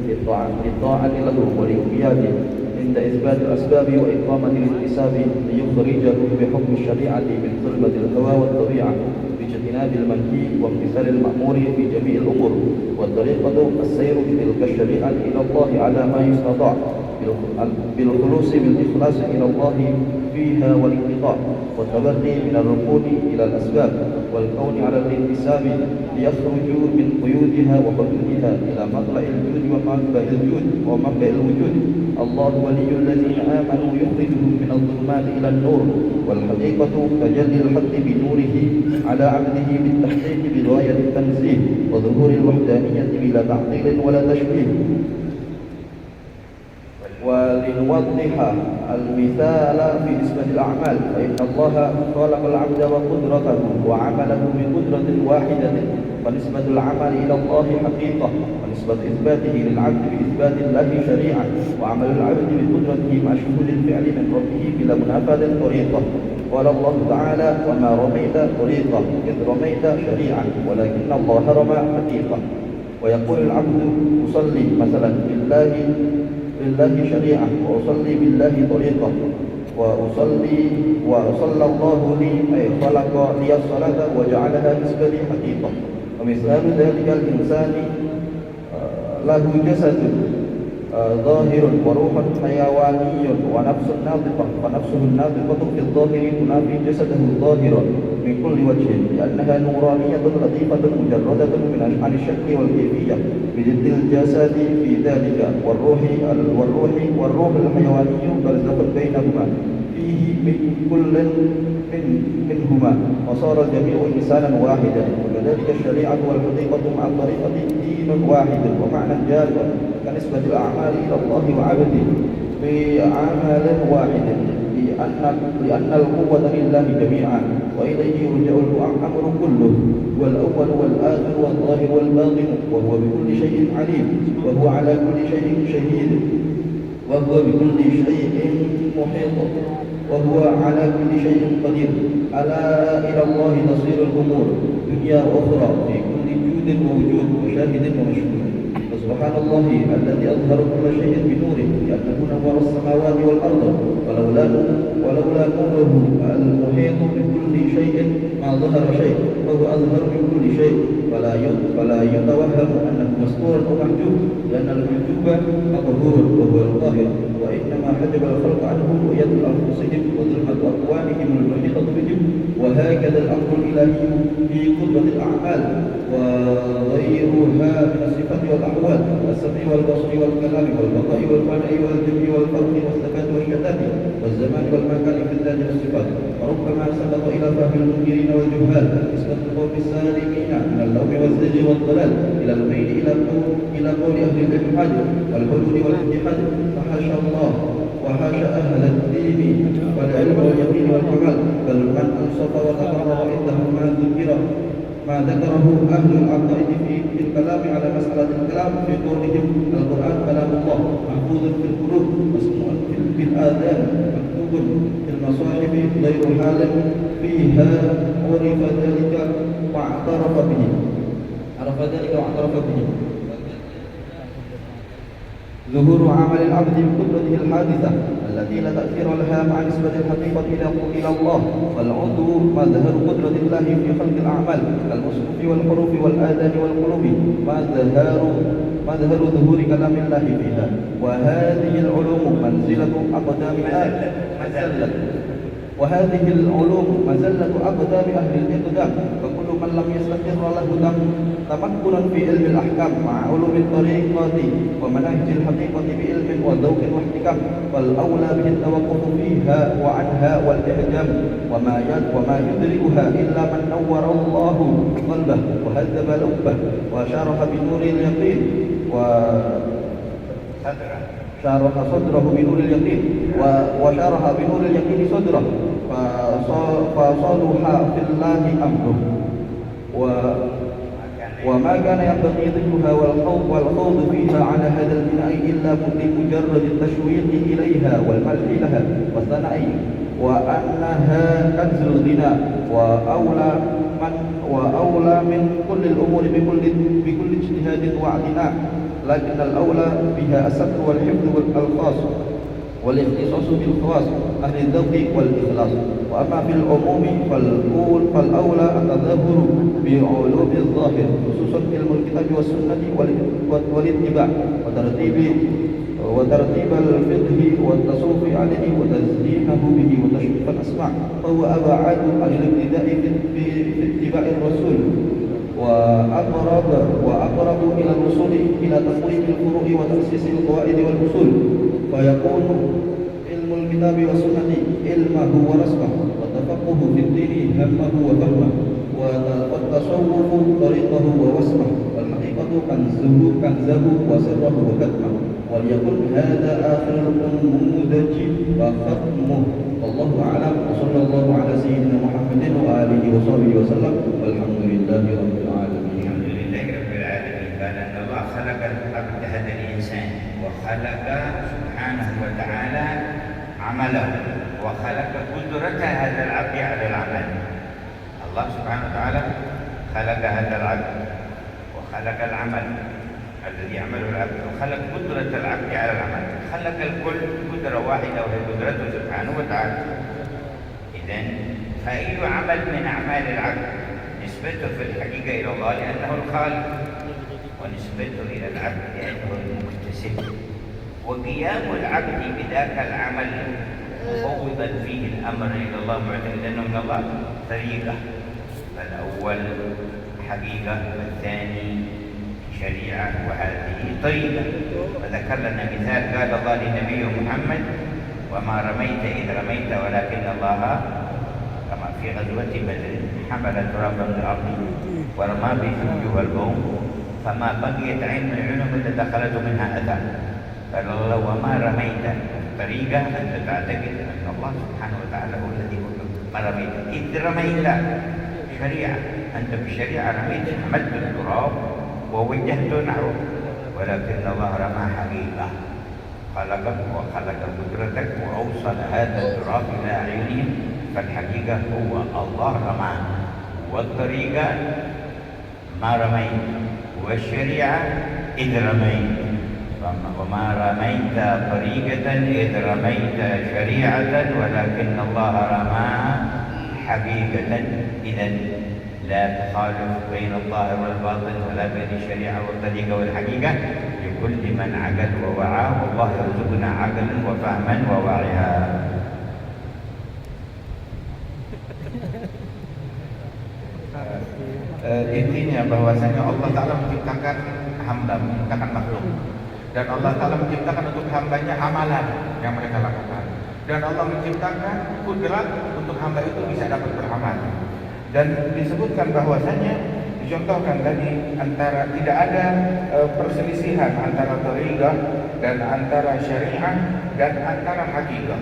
S3: li-ta'ati lahu wa li-qiyadihi عند إثبات الأسباب وإقامة الانتساب ليخرجه بحكم الشريعة من ظلمة الهوى والطبيعة باجتناب المنهي وامتثال المأمور في جميع الأمور. والطريقة السير بتلك الشريعة إلى الله على ما يستطاع بالخلوص بالإخلاص إلى الله فيها والانقطاع والتبري من الركون إلى الأسباب والكون على الانتساب ليخرجوا من قيودها وحدودها إلى مطلع الجود ومنبع الوجود. الله ولي الذين آمنوا يخرجهم من الظلمات إلى النور. والحقيقة تجلي الحق بنوره على عبده بالتحقيق بغاية التنزيه وظهور الوحدانية بلا تعطيل ولا تشبيه. ولنوضح المثال في نسبة الأعمال فإن الله خلق العبد وقدرته وعمله بقدرة واحدة فنسبة العمل إلى الله حقيقة ونسبة إثباته للعبد بإثبات الله شريعة وعمل العبد بقدرته مع شهود الفعل من ربه بلا منافاة طريقة. قال الله تعالى وما رميت طريقة إذ رميت شريعة ولكن الله رمى حقيقة. ويقول العبد أصلي مثلا بالله شريعة وأصلي بالله طريقة وصلى الله لي أي خلق لي الصلاة وجعلها نسبة لي حقيقة. ومثال ذلك الإنسان له جسد ظاهر وروح حيواني ونفس ناطقة فنفسه الناطقة في الظاهر تنافي جسده الظاهر من كل وجه لأنها نورانية لطيفة مجردة عن الشك والكيفية بضد الجسد في ذلك والروح الحيواني برزخ بينهما فيه من كل منهما وصار الجميع إنسانا واحدا. وكذلك الشريعة والحقيقة مع الطريقة دين واحد ومعنى جامع كنسبة الأعمال إلى الله وعبده بعمل واحد لأن القوة لله جميعا وإليه يرجع الأمر كله والأول والآخر والظاهر والباطن وهو بكل شيء عليم وهو على كل شيء شهيد وهو بكل شيء محيط وهو على كل شيء قدير. ألا إلى الله تصير الأمور دنيا وأخرى في كل جود ووجود وشاهد ومشهود. فسبحان الله الذي أظهر كل شيء بنوره لأنه نور السماوات والأرض ولولا نوره المحيط بكل شيء ما ظهر شيء وهو أظهر من كل شيء فلا يتوهم أنه مستور أو محجوب لأن المحجوب مظهور وهو الظاهر وإنما حجب الخلق عنه رؤية أنفسهم وظلمة أقوامهم المحيطة بهم. وهكذا الأمر الإلهي في قدرة الأعمال وغيرها من الصفات والأحوال والسمع والبصر والكلام والبقاء والفناء والجمع والفرق والثبات والشتات والزمان والمكان في الذات والصفات. وربما سبق إلى فهم المنكرين والجهال نسبة القوم السالمين من اللوم والزيغ والضلال إلى الميل إلى قول أهل الإلحاد والحلول والاتحاد. فحاشا الله وحاشا أهل الدين والعلم واليقين والكمال بل من أنصف وتقرب عندهم ما ذكره أهل العقائد في الكلام على مسألة الكلام في قولهم القرآن كلام الله محفوظ في القلوب مسموع في الآذان مكتوب في المصاحف غير حال فيها عرف ذلك واعترف به ظهور عمل العبد بقدرته الحادثة التي لا تأثير لها مع نسبة الحقيقة إلى الله، فالعضو مظهر قدرة الله في خلق الأعمال كالمصحف والحروف والآذان والقلوب مظهر ظهور كلام الله فيها. وهذه العلوم مزلة أقدام أهل الإقدام، فكل من لم يستقر له تمكنا في علم الأحكام مع علوم الطريقات ومناهج الحقيقة بعلم وذوق واحتكام، فالأولى به التوقف فيها وعنها والإحجام، وما يدركها إلا من نور الله قلبه وهذب لبه وشرح بنور اليقين شرح صدره بنور اليقين وشرح بنور اليقين صدره فصلح في الله أمره. وما كان ينبغي ذكرها والخوض فيها على هذا البناء إلا لمجرد التشويق إليها والمدح لها والثناء وأنها كنز الغنى وأولى من كل الأمور بكل اجتهاد واعتناء، لكن الأولى بها الستر والحفظ والخاص والاختصاص بالخواص أهل الذوق والإخلاص. وأما في العموم فالأولى التظاهر بعلوم الظاهر خصوصا علم الكتاب والسنة والاتباع وترتيب الفقه والتصوف عليه وتزيينه به وتشريف الأسماع، فهو أبعد عن الابتداء في اتباع الرسول وأقرب إلى الوصول إلى تقويم الفروع وتأسيس القواعد والأصول، فيكون علم الكتاب والسنة علمه ورسمه، والتفقه في الدين همه وفهمه، والتصوف طريقه ووسمه، والحقيقة كنزه وسره وكتمه. وليكن هذا آخر النموذج وختمه، والله أعلم، وصلى الله على سيدنا محمد وآله وصحبه وسلم، والحمد لله رب العالمين.
S1: الحمد لله رب العالمين. قال أن الله خلق العبد هذا الإنسان وخلق سبحانه وتعالى عمله وخلق قدرة هذا العبد على العمل. الله سبحانه وتعالى خلق هذا العبد وخلق العمل الذي يعمله العبد وخلق قدرة العبد على العمل، خلق الكل قدرة واحدة وهي قدرته سبحانه وتعالى. إذن فأي عمل من أعمال العبد نسبته في الحقيقة إلى الله لأنه الخالق، ونسبته إلى العبد لأنه المكتسب، وقيام العبد بذاك العمل مفوضا فيه الأمر إلى الله معتقدا من الله طريقة، فالأول حقيقة والثاني شريعة وهذه طريقة. وذكر لنا مثال قال الله لنبيه محمد: وما رميت إذ رميت ولكن الله كما في غزوة بدر حمل ترابا من الأرض ورمى به الوجوه والبوم فما بقيت عين من العلوم إلا دخلته منها أذى. قال الله: وما رميت طريقة أنت تعتقد أن الله سبحانه وتعالى هو الذي ما رميت إذ رميت شريعة، أنت بالشريعة رميت حملت التراب ووجهت نحوه، ولكن الله رمى حقيقة، خلقك وخلق قدرتك وأوصل هذا التراب إلى أعينهم، فالحقيقة هو الله رمى، والطريقة ما رميت، والشريعة إذ رميت. وما رميت طريقة إذ رميت شريعة ولكن الله رمى حقيقة. إذن لا تخالف بين الظاهر والباطن ولا بين الشريعة والطريقة والحقيقة لكل من عقل ووعى، والله يرزقنا عقلا وفهما ووعيا.
S2: Intinya bahwasanya Allah Ta'ala menciptakan hamba, menciptakan makhluk, dan Allah Ta'ala menciptakan untuk hambanya amalan yang mereka lakukan, dan Allah menciptakan kudrat untuk hamba itu bisa dapat beramal. Dan disebutkan bahwasanya, dicontohkan tadi, antara tidak ada perselisihan antara thariqah dan antara syariah dan antara hakikah.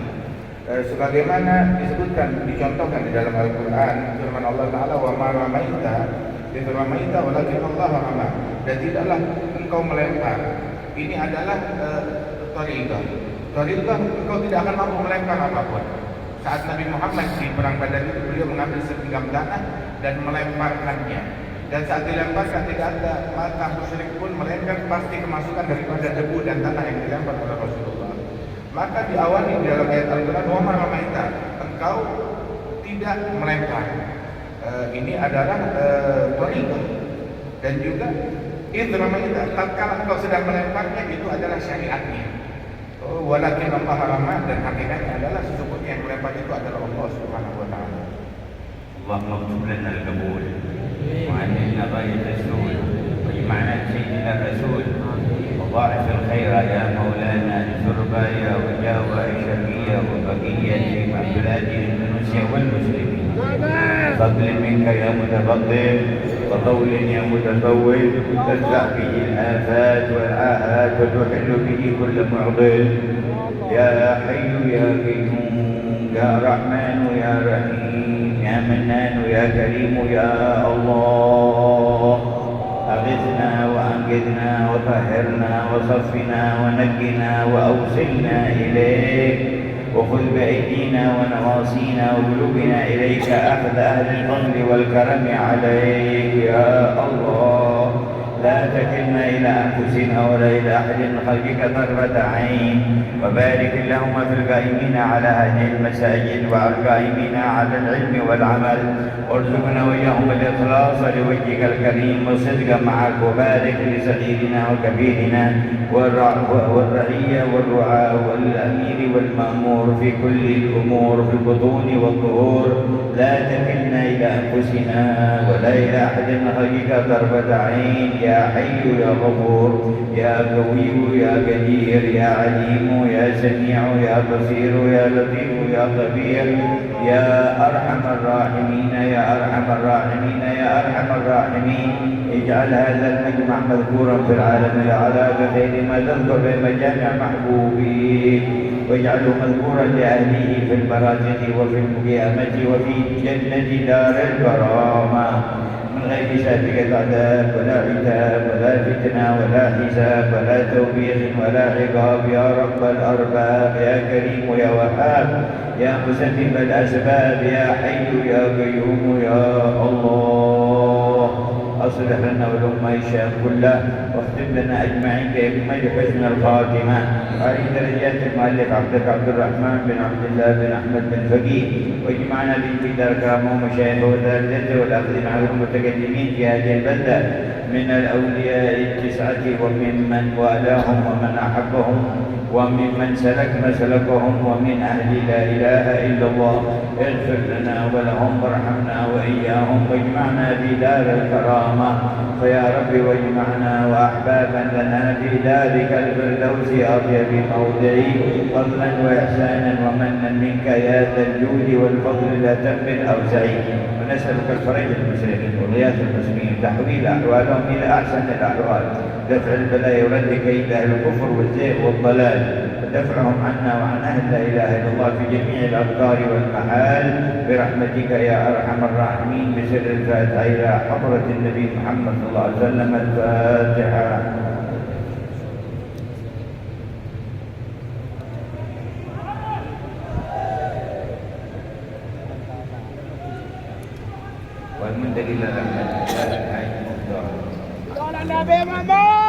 S2: sebagaimana disebutkan, dicontohkan di dalam Al-Quran, firman Allah Ta'ala, wa ma ramaita idh ramaita walakin Allah rama, dan tidaklah engkau melempar. Ini adalah thariqah. Thariqah, engkau tidak akan mampu melempar apapun. Saat Nabi Muhammad di perang Badar itu, beliau mengambil segenggam tanah dan melemparkannya. Dan saat dilemparkan tidak ada mata musyrik pun melainkan pasti kemasukan daripada debu dan tanah yang dilempar oleh Rasulullah. Maka diawali di dalam ayat Al-Quran, wa ma ramaita, engkau tidak melempar. Ini adalah thariqah. Dan juga idh ramaita, tatkala engkau sedang melemparnya, itu adalah syariatnya. Walakin Allah rama, dan hakikatnya adalah sesungguhnya yang melempar itu adalah Allah Subhanahu wa Ta'ala.
S1: اللهم اكتب لنا القبول وعلمنا غاية السهول واجمعنا بسيدنا الرسول وضاعف الخير يا مولانا انصر بايا وجاوى شفيا وبقية مع بلاد اندونيسيا والمسلمين. فضل منك يا متفضل وطول يا متطول تدفع به الآفات والعاهات وتحل به كل معضل. يا حي يا قيوم يا رحمن يا رحيم يا منان يا كريم يا الله. أغثنا وأنقذنا وطهرنا وصفنا ونجنا وأوصلنا إليك، وخذ بأيدينا ونواصينا وقلوبنا إليك أخذ أهل الفضل والكرم عليك يا الله. لا تكلنا إلى أنفسنا ولا إلى أحد من خلقك طرفة عين. وبارك اللهم في القائمين على هذه المساجد وعلى القائمين على العلم والعمل، وارزقنا وإياهم الإخلاص لوجهك الكريم والصدق معك. وبارك لصغيرنا وكبيرنا والرعية والرعاة والأمير والمأمور في كل الأمور في البطون والظهور. لا تكلنا إلى أنفسنا ولا إلى أحد من خلقك طرفة عين. يا حي يا غفور يا قوي يا قدير يا عليم يا سميع يا بصير يا لطيف يا خبير يا أرحم الراحمين يا أرحم الراحمين يا أرحم الراحمين. اجعل هذا المجمع مذكورا في العالم الأعلى بخير ما تذكر في مجامع محبوبين، واجعله مذكورا لأهله في البرازخ وفي القيامة وفي جنة دار الكرامة، من غير سابقة عذاب ولا عتاب ولا فتنة ولا حساب ولا توبيخ ولا عقاب. يا رب الأرباب يا كريم يا وهاب يا مسبب الأسباب يا حي يا قيوم يا الله. أصلح لنا والأمة الشام كله، واختم لنا أجمعين بأكمل حسن الخاتمة. وعلي درجات المؤلف عبدك عبد الرحمن بن عبد الله بن أحمد بن فقيه، واجمعنا به في دار كرامه ومشايخه وتلامذته والأخذ معهم المتقدمين في هذه البلدة من الأولياء التسعة وممن والاهم ومن أحبهم وممن سلك مسلكهم ومن أهل لا إله إلا الله. اغفر لنا ولهم وارحمنا وإياهم، واجمعنا في دار الكرامة فيا رب، واجمعنا وأحبابا لنا في دارك الفردوس أطيب موضعي، فضلا وإحسانا ومنا منك يا ذا الجود والفضل لا تنبل أوسعي. ونسألك الفرج المسلمين وغياث المسلمين، تحويل أحوالهم إلى أحسن الأحوال، دفع البلاء ورد كيد أهل الكفر والزيغ والضلال، ودفعهم عنا وعن أهل لا إله إلا الله في جميع الأقطار والمحال برحمتك يا أرحم الراحمين. بسر الفاتحة إلى حضرة النبي محمد صلى الله عليه وسلم. الفاتحة. والمنتهي إلى الأحمد.
S4: Nabi Muhammad